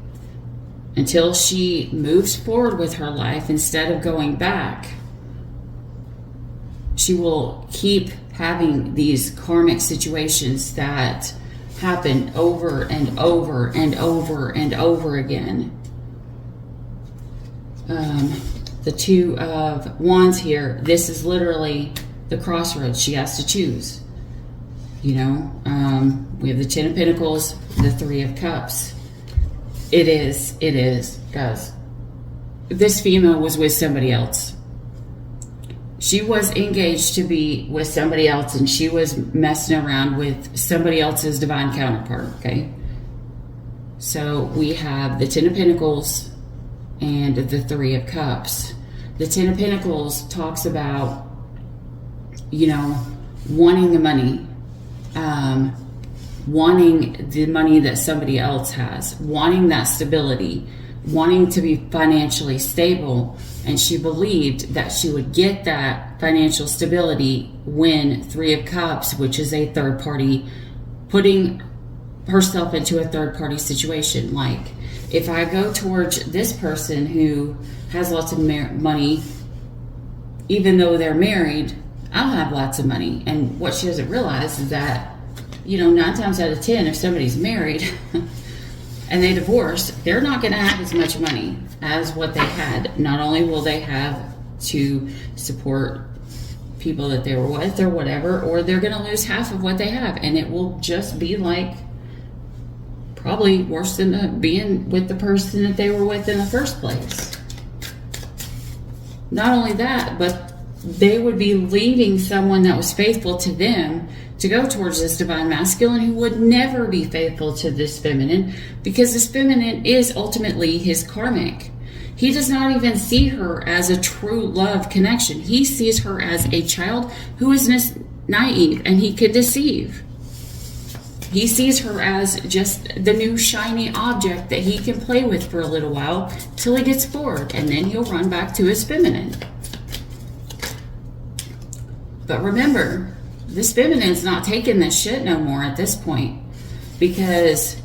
until she moves forward with her life. Instead of going back, she will keep having these karmic situations that happen over and over and over and over again. The Two of Wands here, this is literally the crossroads she has to choose. We have the Ten of Pentacles, the Three of Cups. It is, guys. This female was with somebody else. She was engaged to be with somebody else, and she was messing around with somebody else's divine counterpart, okay? So we have the Ten of Pentacles and the Three of Cups. The Ten of Pentacles talks about, wanting the money, wanting the money that somebody else has, wanting that stability, wanting to be financially stable. And she believed that she would get that financial stability when Three of Cups, which is a third party, putting herself into a third party situation. Like, if I go towards this person who has lots of money, even though they're married, I'll have lots of money. And what she doesn't realize is that, 9 times out of 10, if somebody's married and they divorce, they're not going to have as much money as what they had. Not only will they have to support people that they were with or whatever, or they're going to lose half of what they have, and it will just be like probably worse than being with the person that they were with in the first place. Not only that, but they would be leaving someone that was faithful to them to go towards this divine masculine who would never be faithful to this feminine, because this feminine is ultimately his karmic. He does not even see her as a true love connection. He sees her as a child who is naive and he could deceive. He sees her as just the new shiny object that he can play with for a little while till he gets bored, and then he'll run back to his feminine. But remember, this feminine's not taking this shit no more at this point, because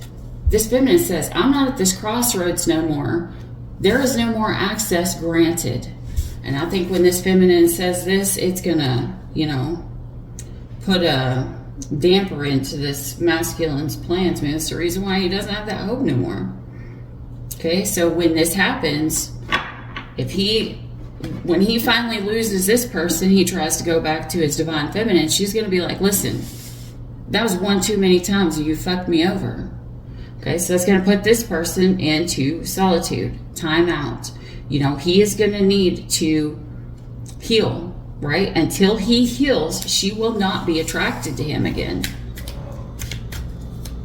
this feminine says, I'm not at this crossroads no more. There is no more access granted. And I think when this feminine says this, it's gonna, put a damper into this masculine's plans. Man, that's the reason why he doesn't have that hope no more. Okay, so when this happens, when he finally loses this person, he tries to go back to his divine feminine. She's going to be like, listen, that was one too many times and you fucked me over. Okay, so that's going to put this person into solitude, time out. He is going to need to heal, right? Until he heals, she will not be attracted to him again.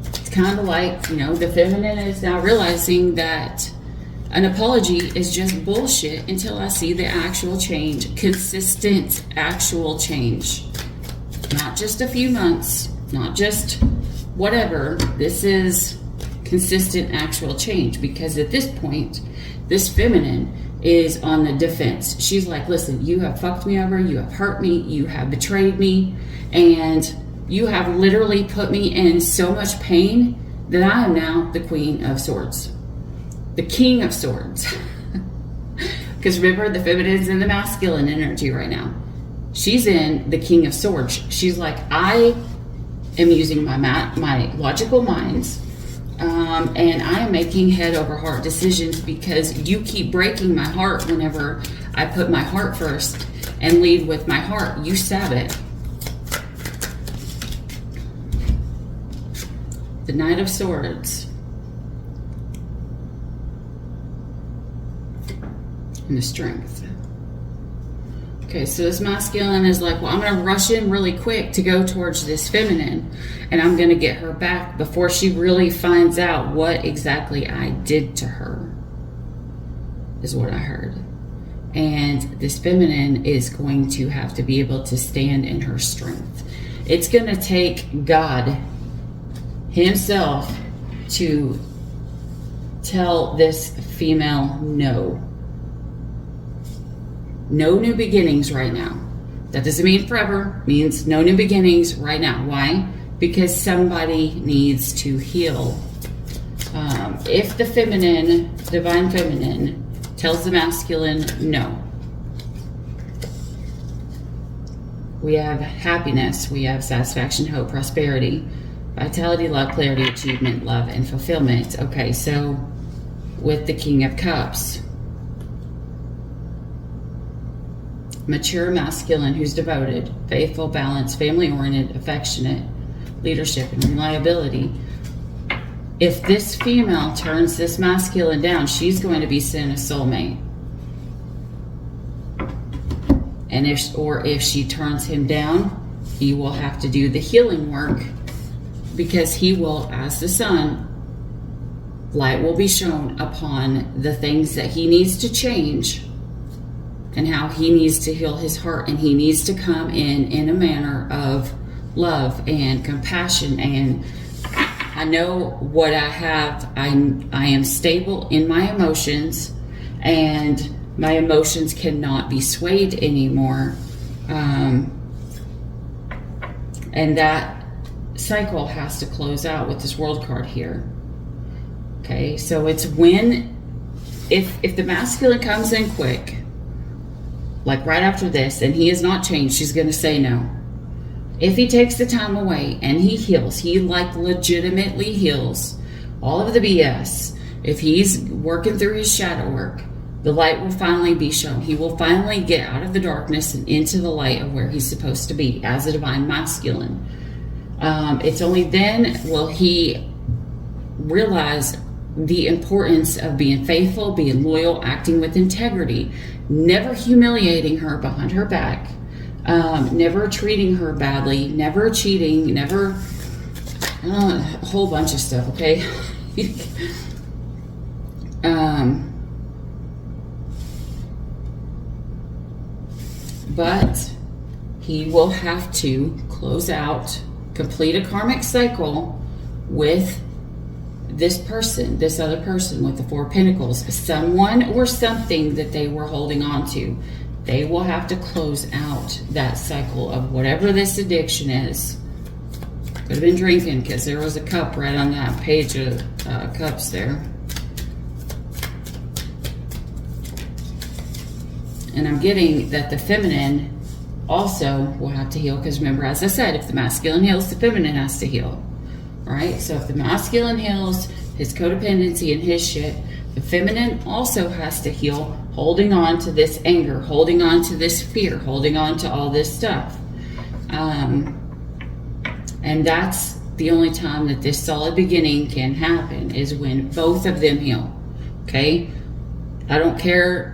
It's kind of like, the feminine is now realizing that an apology is just bullshit until I see the actual change, consistent actual change. Not just a few months, not just whatever. This is consistent actual change, because at this point, this feminine is on the defense. She's like, listen, you have fucked me over, you have hurt me, you have betrayed me, and you have literally put me in so much pain that I am now the Queen of Swords. The King of Swords. Because remember, the feminine is in the masculine energy right now. She's in the King of Swords. She's like, I am using my logical minds, and I am making head over heart decisions because you keep breaking my heart whenever I put my heart first and lead with my heart. You stab it. The Knight of Swords. And the Strength. Okay, so this masculine is like, well, I'm going to rush in really quick to go towards this feminine, and I'm going to get her back before she really finds out what exactly I did to her, is what I heard. And this feminine is going to have to be able to stand in her strength. It's going to take God himself to tell this female no. No new beginnings right now. That doesn't mean forever. It means no new beginnings right now. Why? Because somebody needs to heal. If the feminine, divine feminine, tells the masculine no, we have happiness, we have satisfaction, hope, prosperity, vitality, love, clarity, achievement, love, and fulfillment. Okay, so with the King of Cups, mature masculine who's devoted, faithful, balanced, family-oriented, affectionate, leadership, and reliability. If this female turns this masculine down, she's going to be sent a soulmate. And if she turns him down, he will have to do the healing work, because he will, as the sun, light will be shown upon the things that he needs to change and how he needs to heal his heart, and he needs to come in a manner of love and compassion. And I know what I have. I am stable in my emotions, and my emotions cannot be swayed anymore. And that cycle has to close out with this World card here. Okay, so it's if the masculine comes in quick, like right after this, and he has not changed, she's going to say no. If he takes the time away and he heals, he like legitimately heals all of the BS. If he's working through his shadow work, the light will finally be shown. He will finally get out of the darkness and into the light of where he's supposed to be as a divine masculine. It's only then will he realize the importance of being faithful, being loyal, acting with integrity, never humiliating her behind her back, never treating her badly, never cheating, never a whole bunch of stuff, okay? But he will have to close out, complete a karmic cycle with this person, this other person with the Four of Pentacles, someone or something that they were holding on to. They will have to close out that cycle of whatever this addiction is. Could have been drinking, because there was a cup right on that page of cups there. And I'm getting that the feminine also will have to heal, because remember, as I said, if the masculine heals, the feminine has to heal. Right? So if the masculine heals his codependency and his shit, the feminine also has to heal, holding on to this anger, holding on to this fear, holding on to all this stuff. And that's the only time that this solid beginning can happen, is when both of them heal. Okay? I don't care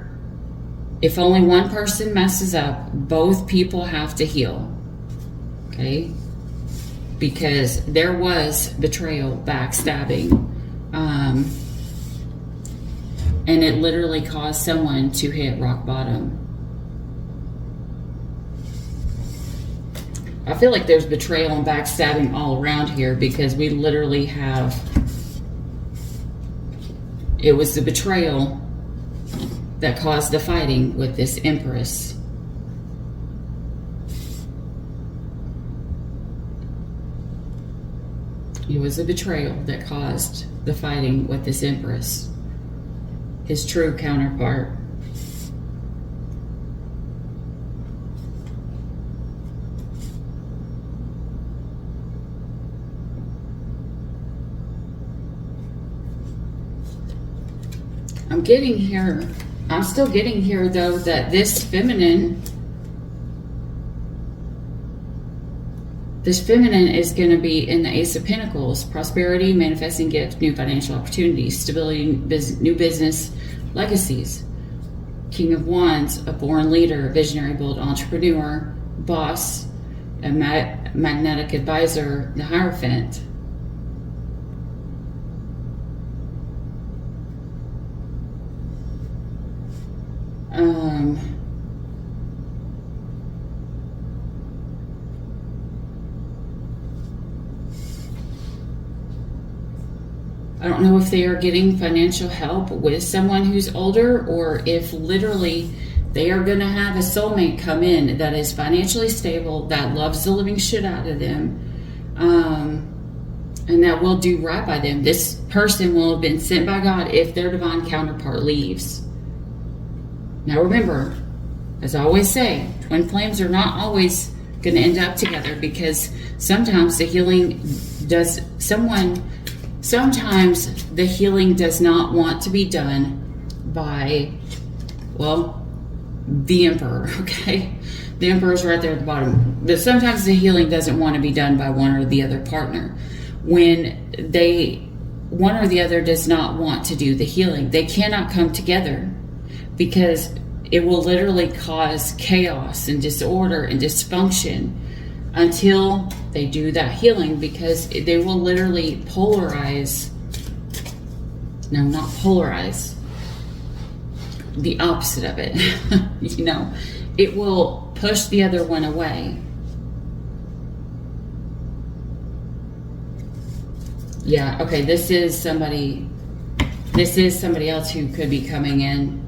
if only one person messes up, both people have to heal. Okay? Because there was betrayal, backstabbing, and it literally caused someone to hit rock bottom. I feel like there's betrayal and backstabbing all around here, because we literally have, it was the betrayal that caused the fighting with this Empress. It was a betrayal that caused the fighting with this Empress, his true counterpart. I'm getting here, I'm still getting here though, that this feminine is going to be in the Ace of Pentacles, prosperity, manifesting gifts, new financial opportunities, stability, new business, legacies. King of Wands, a born leader, visionary, bold entrepreneur, boss, a magnetic advisor, the Hierophant. I don't know if they are getting financial help with someone who's older, or if literally they are going to have a soulmate come in that is financially stable, that loves the living shit out of them, and that will do right by them. This person will have been sent by God if their divine counterpart leaves. Now remember, as I always say, twin flames are not always going to end up together, because sometimes the healing does, sometimes the healing does not want to be done by, well, the Emperor, okay? The Emperor's right there at the bottom. But sometimes the healing doesn't want to be done by one or the other partner. When one or the other does not want to do the healing, they cannot come together, because it will literally cause chaos and disorder and dysfunction until they do that healing, because they will literally polarize. No, not polarize. The opposite of it. You know, it will push the other one away. Yeah, okay, this is somebody else who could be coming in.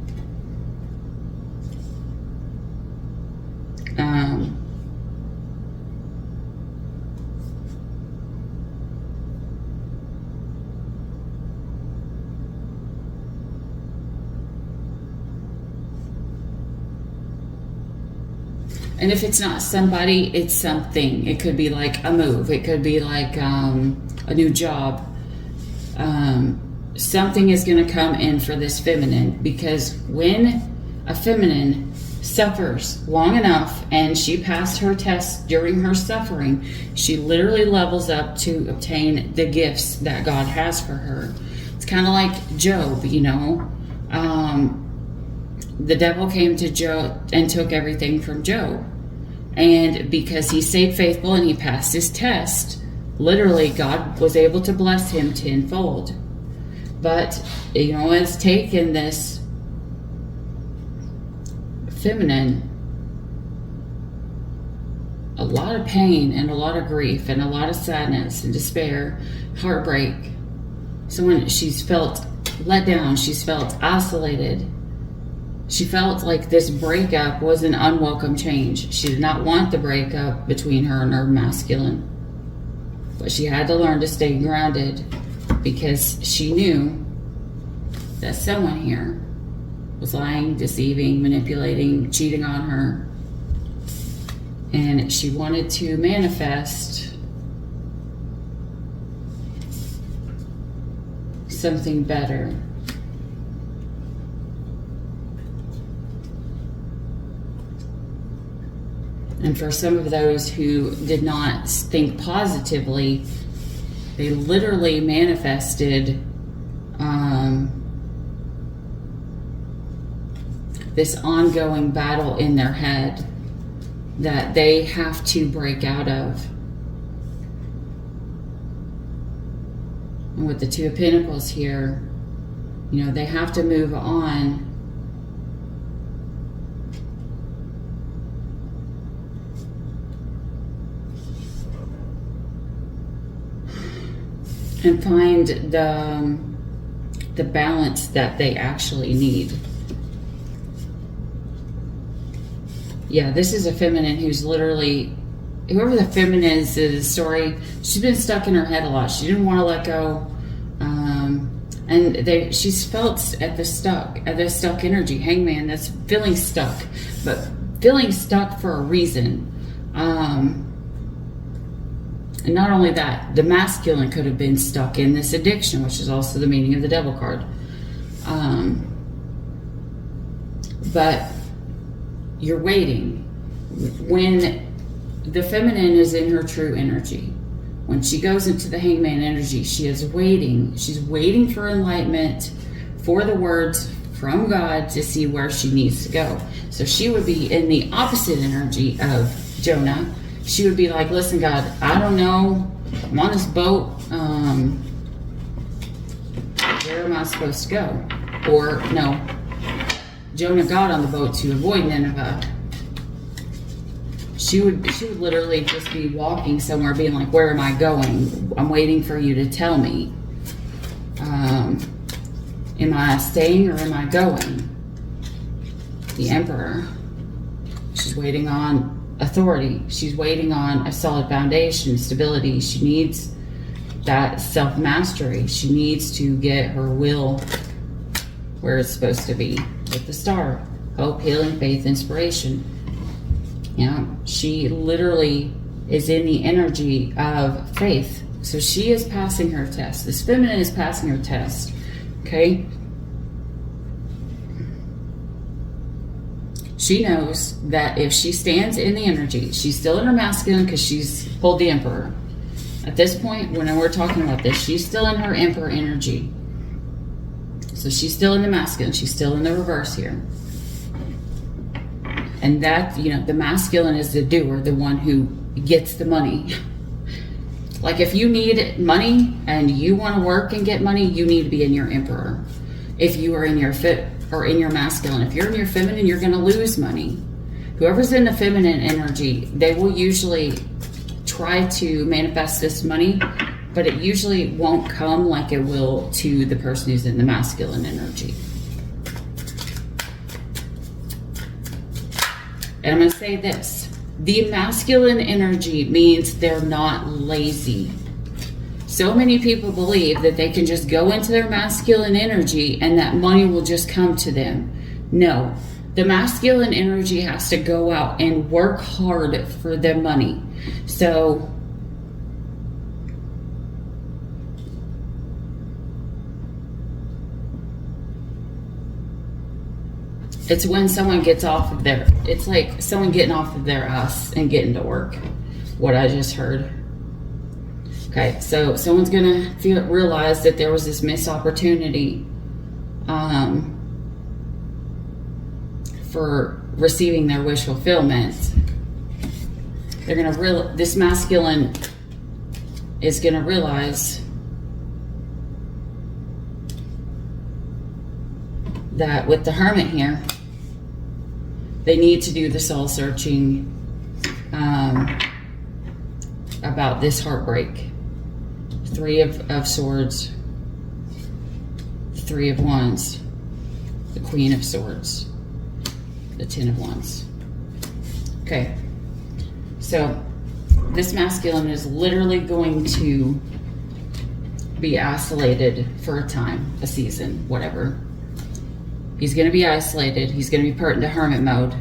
And if it's not somebody, it's something. It could be like a move. It could be like a new job. Something is going to come in for this feminine, because when a feminine suffers long enough and she passed her test during her suffering, she literally levels up to obtain the gifts that God has for her. It's kind of like Job, you know. The devil came to Job and took everything from Job. And because he stayed faithful and he passed his test, literally God was able to bless him tenfold. But, you know, it's taken this feminine a lot of pain and a lot of grief and a lot of sadness and despair, heartbreak. So when she's felt let down, she's felt isolated, she felt like this breakup was an unwelcome change. She did not want the breakup between her and her masculine, but she had to learn to stay grounded because she knew that someone here was lying, deceiving, manipulating, cheating on her. And she wanted to manifest something better. And for some of those who did not think positively, they literally manifested this ongoing battle in their head that they have to break out of. And with the Two of Pentacles here, you know, they have to move on. And find the balance that they actually need. Yeah, this is a feminine who's literally, whoever the feminine is in the story, she's been stuck in her head a lot. She didn't want to let go. And she's felt at the stuck energy. Hangman, that's feeling stuck. But feeling stuck for a reason. And not only that, the masculine could have been stuck in this addiction, which is also the meaning of the Devil card. But you're waiting. When the feminine is in her true energy, when she goes into the Hangman energy, she is waiting. She's waiting for enlightenment, for the words from God to see where she needs to go. So she would be in the opposite energy of Jonah. She would be like, listen, God, I don't know. I'm on this boat. Where am I supposed to go? Or, no, Jonah got on the boat to avoid Nineveh. She would literally just be walking somewhere being like, where am I going? I'm waiting for you to tell me. Am I staying or am I going? The Emperor. She's waiting on authority. She's waiting on a solid foundation, stability. She needs that self-mastery. She needs to get her will where it's supposed to be with the star. Hope, healing, faith, inspiration. Yeah, she literally is in the energy of faith. So she is passing her test. This feminine is passing her test. Okay? She knows that if she stands in the energy, she's still in her masculine because she's pulled the Emperor. At this point, when we're talking about this, she's still in her Emperor energy. So she's still in the masculine. She's still in the reverse here. And that, you know, the masculine is the doer, the one who gets the money. Like if you need money and you want to work and get money, you need to be in your Emperor. If you are in your or in your masculine. If you're in your feminine, you're going to lose money. Whoever's in the feminine energy, they will usually try to manifest this money, but it usually won't come like it will to the person who's in the masculine energy. And I'm going to say this. The masculine energy means they're not lazy. So many people believe that they can just go into their masculine energy and that money will just come to them. No. The masculine energy has to go out and work hard for their money. So It's when someone gets off of their, it's like someone getting off of their ass and getting to work. What I just heard. Okay, so someone's gonna realize that there was this missed opportunity for receiving their wish fulfillment. They're gonna this masculine is gonna realize that with the Hermit here, they need to do the soul searching about this heartbreak. Three of Swords, Three of Wands, the Queen of Swords, the Ten of Wands. Okay, so this masculine is literally going to be isolated for a time, a season, whatever. He's going to be isolated. He's going to be put into hermit mode,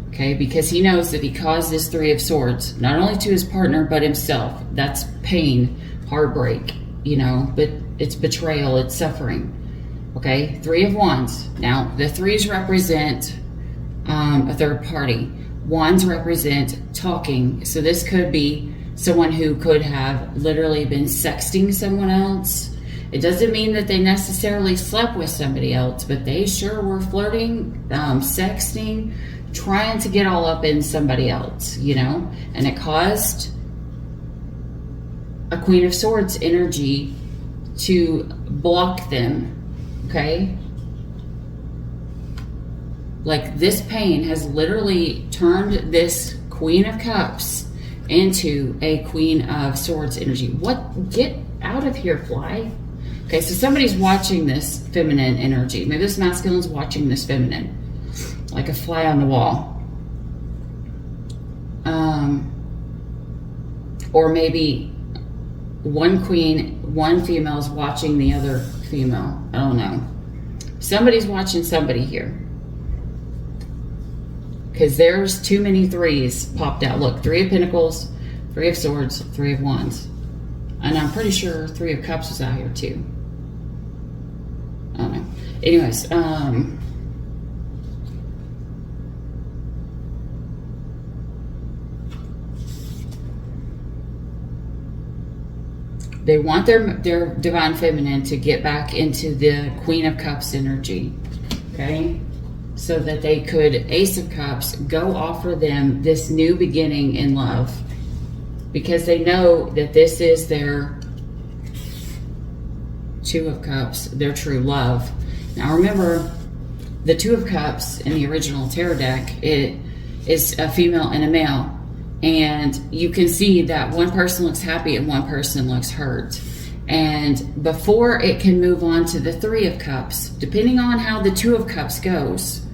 okay, because he knows that he caused this Three of Swords, not only to his partner, but himself. That's pain, heartbreak, you know, but it's betrayal, it's suffering, okay? Three of Wands. Now, the threes represent a third party. Wands represent talking. So this could be someone who could have literally been sexting someone else. It doesn't mean that they necessarily slept with somebody else, but they sure were flirting, sexting, trying to get all up in somebody else, you know? And it caused a Queen of Swords energy to block them, okay? Like, this pain has literally turned this Queen of Cups into a Queen of Swords energy. What? Get out of here, fly. Okay, so somebody's watching this feminine energy. Maybe this masculine's watching this feminine, like a fly on the wall. Or maybe one queen, one female is watching the other female. I don't know. Somebody's watching somebody here. Because there's too many threes popped out. Look, Three of Pentacles, Three of Swords, Three of Wands. And I'm pretty sure Three of Cups is out here too. I don't know. Anyways, they want their divine feminine to get back into the Queen of Cups energy, okay? So that they could, Ace of Cups, go offer them this new beginning in love. Because they know that this is their Two of Cups, their true love. Now remember, the Two of Cups in the original tarot deck, it is a female and a male. And you can see that one person looks happy and one person looks hurt. And before it can move on to the Three of Cups, depending on how the Two of Cups goes,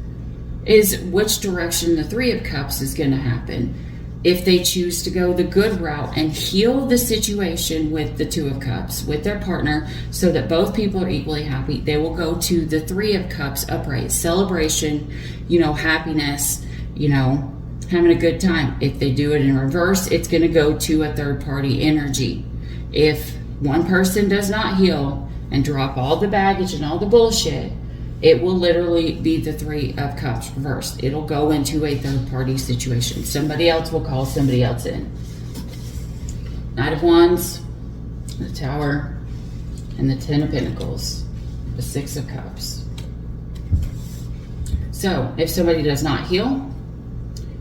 is which direction the Three of Cups is going to happen. If they choose to go the good route and heal the situation with the Two of Cups, with their partner, so that both people are equally happy, they will go to the Three of Cups upright. Celebration, you know, happiness, you know, having a good time. If they do it in reverse, it's going to go to a third party energy. If one person does not heal and drop all the baggage and all the bullshit, it will literally be the Three of Cups reversed. It'll go into a third party situation. Somebody else will call somebody else in. Knight of Wands, the Tower, and the Ten of Pentacles, the Six of Cups. So if somebody does not heal,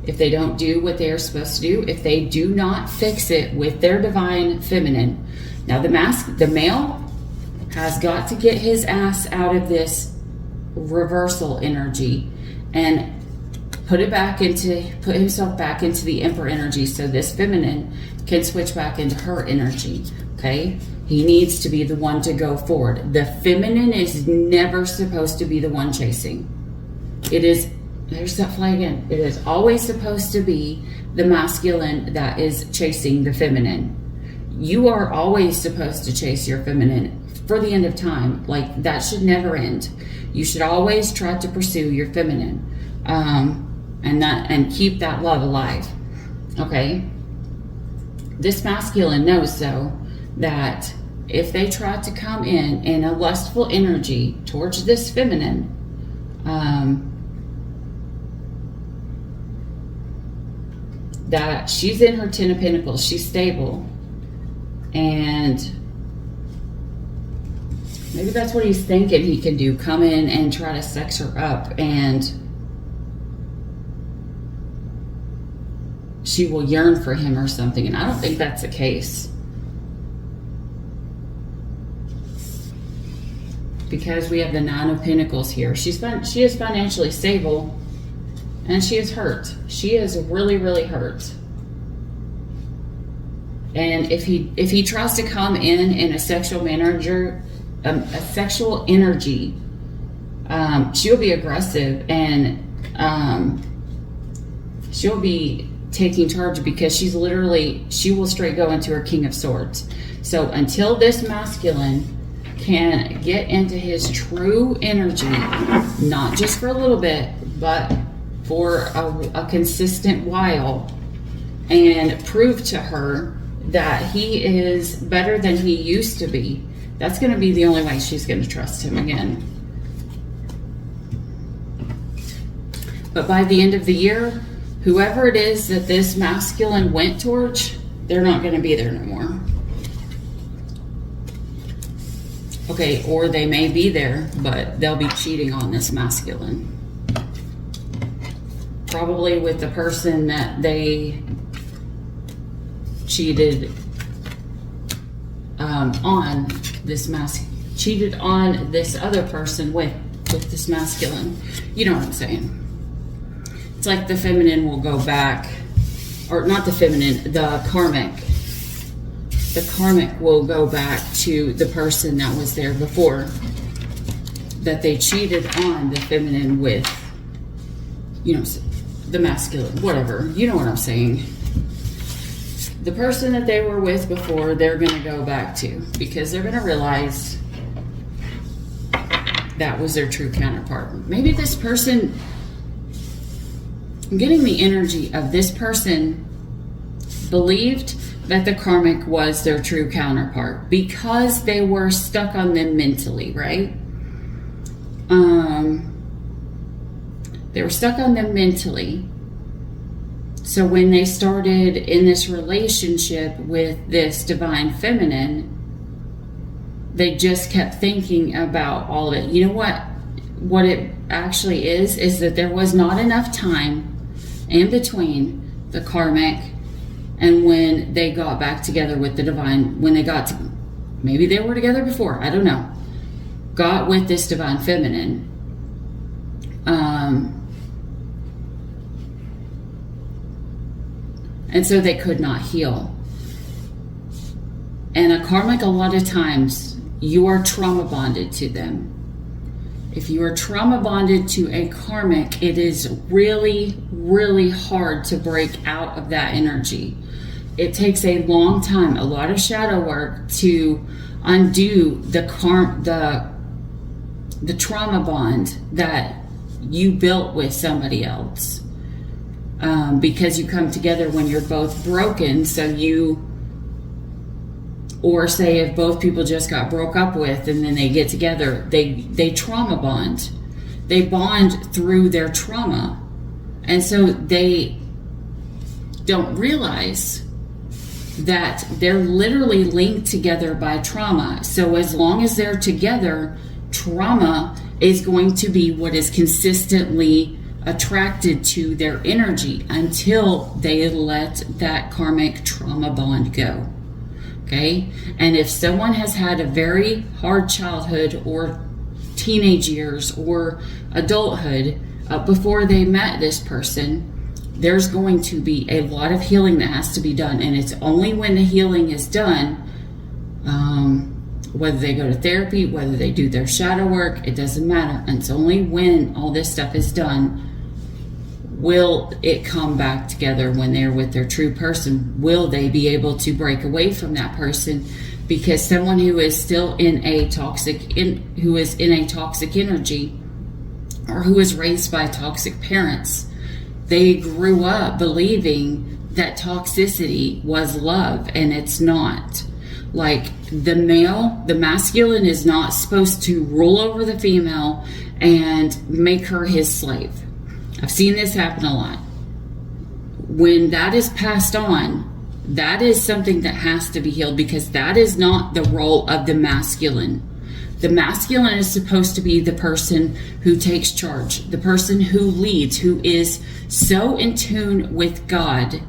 if they don't do what they are supposed to do, if they do not fix it with their divine feminine. Now the male has got to get his ass out of this reversal energy and put himself back into the Emperor energy, so this feminine can switch back into her energy, okay? He needs to be the one to go forward. The feminine is never supposed to be the one chasing. It is, there's that fly again. It is always supposed to be the masculine that is chasing the feminine. You are always supposed to chase your feminine for the end of time. Like, that should never end. You should always try to pursue your feminine, and keep that love alive. Okay. This masculine knows, though, that if they try to come in a lustful energy towards this feminine, that she's in her 10 of Pentacles. She's stable. And maybe that's what he's thinking he can do. Come in and try to sex her up. And she will yearn for him or something. And I don't think that's the case. Because we have the 9 of Pentacles here. She is financially stable. And she is hurt. She is really, really hurt. And if he tries to come in a sexual manager, a sexual energy, she'll be aggressive and she'll be taking charge because she will straight go into her King of Swords. So until this masculine can get into his true energy, not just for a little bit, but for a consistent while, and prove to her that he is better than he used to be, that's going to be the only way she's going to trust him again. But by the end of the year, whoever it is that this masculine went towards, they're not going to be there no more. Okay, or they may be there, but they'll be cheating on this masculine. Probably with the person that they cheated on this cheated on this other person with this masculine. You know what I'm saying? It's like the feminine will go back, or not the feminine, the karmic. The karmic will go back to the person that was there before, that they cheated on the feminine with, you know, the masculine, whatever. You know what I'm saying? The person that they were with before, they're going to go back to, because they're going to realize that was their true counterpart. Maybe this person, I'm getting the energy of this person believed that the karmic was their true counterpart because they were stuck on them mentally, right? They were stuck on them mentally. So when they started in this relationship with this divine feminine, they just kept thinking about all of it. You know what it actually is that there was not enough time in between the karmic and when they got back together with the divine, when they got to, maybe they were together before, I don't know, got with this divine feminine. And so they could not heal. And a karmic, a lot of times, you are trauma bonded to them. If you are trauma bonded to a karmic, it is really, really hard to break out of that energy. It takes a long time, a lot of shadow work to undo the trauma bond that you built with somebody else. Because you come together when you're both broken, so you, or say if both people just got broke up with and then they get together, they trauma bond. They bond through their trauma. And so they don't realize that they're literally linked together by trauma. So as long as they're together, trauma is going to be what is consistently attracted to their energy until they let that karmic trauma bond go. Okay? And if someone has had a very hard childhood or teenage years or adulthood before they met this person, there's going to be a lot of healing that has to be done. And it's only when the healing is done, whether they go to therapy, whether they do their shadow work, it doesn't matter. And it's only when all this stuff is done will it come back together. When they're with their true person, will they be able to break away from that person? Because someone who is still in a toxic energy, or who is raised by toxic parents, they grew up believing that toxicity was love, and it's not. Like the masculine is not supposed to rule over the female and make her his slave. I've seen this happen a lot. when that is passed on, that is something that has to be healed, because that is not the role of the masculine. The masculine is supposed to be the person who takes charge, the person who leads, who is so in tune with God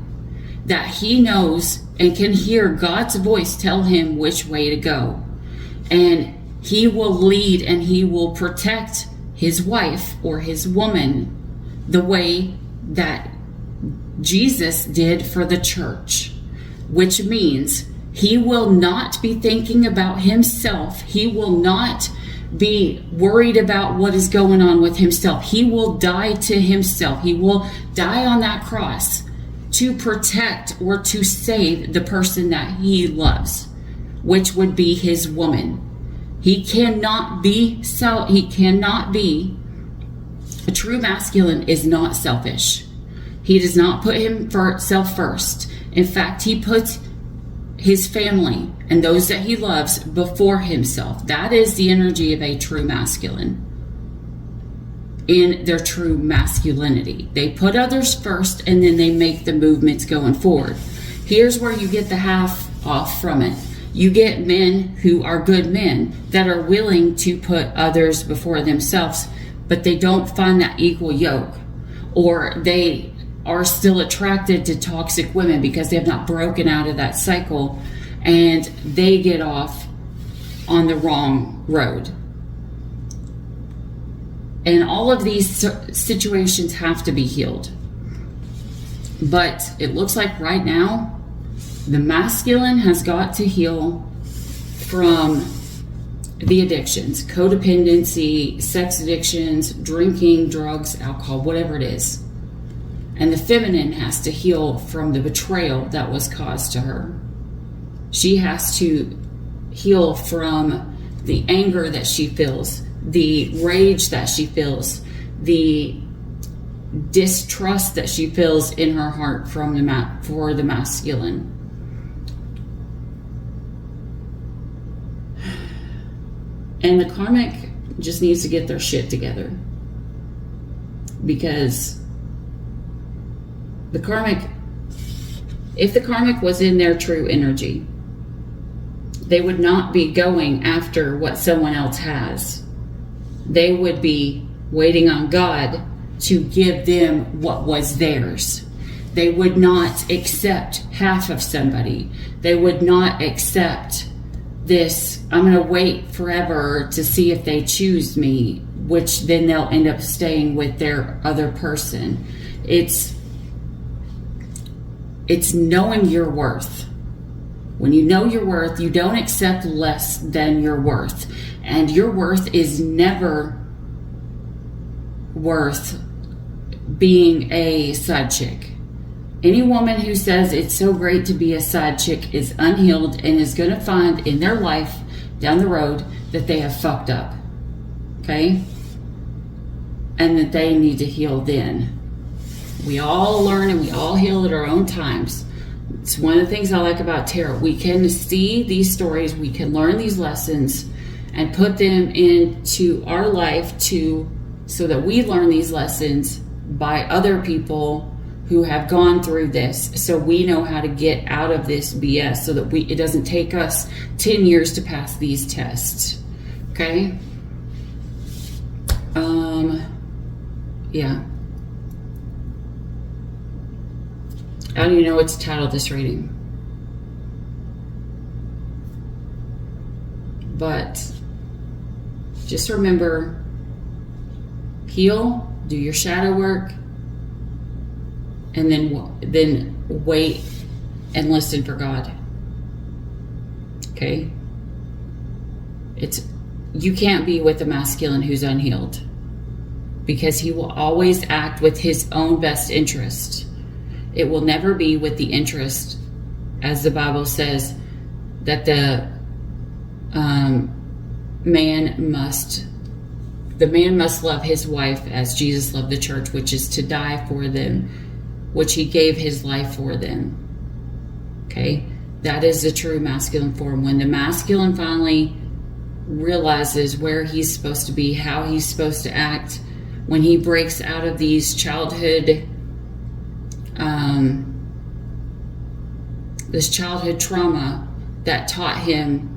that he knows and can hear God's voice tell him which way to go. And he will lead and he will protect his wife or his woman the way that Jesus did for the church, which means he will not be thinking about himself. He will not be worried about what is going on with himself. He will die to himself. He will die on that cross to protect or to save the person that he loves, which would be his woman. He cannot be a true masculine is not selfish. He does not put himself first. In fact, he puts his family and those that he loves before himself. That is the energy of a true masculine in their true masculinity. They put others first and then they make the movements going forward. Here's where you get the half off from it. You get men who are good men that are willing to put others before themselves, but they don't find that equal yoke, or they are still attracted to toxic women because they have not broken out of that cycle, and they get off on the wrong road. And all of these situations have to be healed. But it looks like right now, the masculine has got to heal from the addictions, codependency, sex addictions, drinking, drugs, alcohol, whatever it is. And the feminine has to heal from the betrayal that was caused to her. She has to heal from the anger that she feels, the rage that she feels, the distrust that she feels in her heart for the masculine. And the karmic just needs to get their shit together, because if the karmic was in their true energy, they would not be going after what someone else has. They would be waiting on God to give them what was theirs. They would not accept half of somebody. They would not accept this, I'm going to wait forever to see if they choose me, which then they'll end up staying with their other person. It's knowing your worth. When you know your worth, you don't accept less than your worth. And your worth is never worth being a side chick. Any woman who says it's so great to be a side chick is unhealed and is going to find in their life down the road that they have fucked up. Okay? And that they need to heal then. We all learn and we all heal at our own times. It's one of the things I like about tarot. We can see these stories, we can learn these lessons and put them into our life so that we learn these lessons by other people who have gone through this, so we know how to get out of this BS, so that it doesn't take us 10 years to pass these tests. Okay? Yeah. I don't even know what to title this reading. But just remember, heal, do your shadow work, and then wait and listen for God. Okay? You can't be with a masculine who's unhealed, because he will always act with his own best interest. It will never be with the interest, as the Bible says, that the man must love his wife as Jesus loved the church, which is to die for them, which he gave his life for them. Okay? That is the true masculine form. When the masculine finally realizes where he's supposed to be, how he's supposed to act, when he breaks out of these childhood this childhood trauma that taught him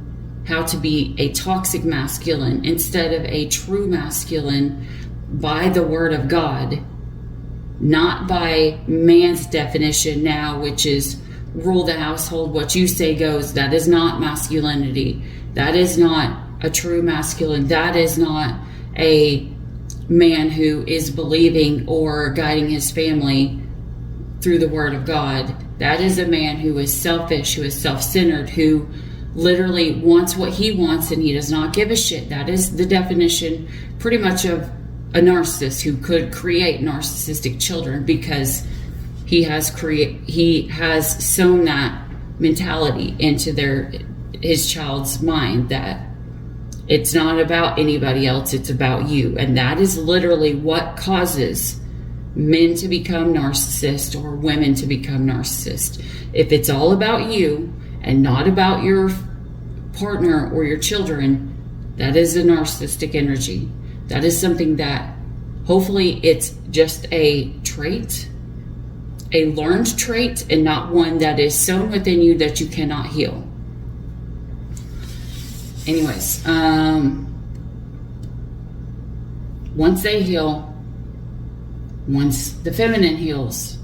how to be a toxic masculine instead of a true masculine by the word of God, not by man's definition now, which is rule the household, what you say goes. That is not masculinity. That is not a true masculine. That is not a man who is believing or guiding his family through the word of God. That is a man who is selfish, who is self-centered, who literally wants what he wants and he does not give a shit. That is the definition pretty much of a narcissist who could create narcissistic children, because he has sown that mentality into his child's mind that it's not about anybody else, it's about you. And that is literally what causes men to become narcissists or women to become narcissists. If it's all about you and not about your partner or your children, that is a narcissistic energy. That is something that hopefully it's just a trait, a learned trait, and not one that is sown within you that you cannot heal. Anyways, once they heal, once the feminine heals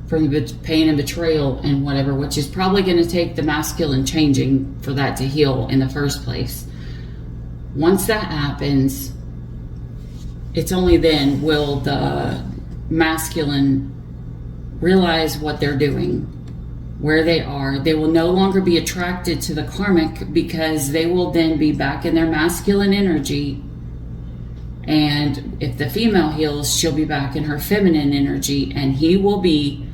from the pain and betrayal and whatever, which is probably going to take the masculine changing for that to heal in the first place. Once that happens, it's only then will the masculine realize what they're doing, where they are. They will no longer be attracted to the karmic, because they will then be back in their masculine energy. And if the female heals, she'll be back in her feminine energy, and he will be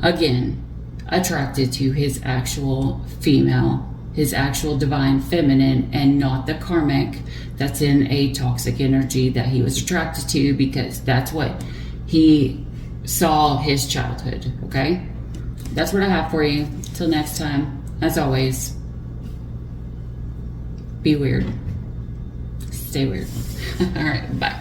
again attracted to his actual female, his actual divine feminine, and not the karmic that's in a toxic energy that he was attracted to, because that's what he saw his childhood. Okay, that's what I have for you. Till next time, as always, be weird, stay weird. All right, bye.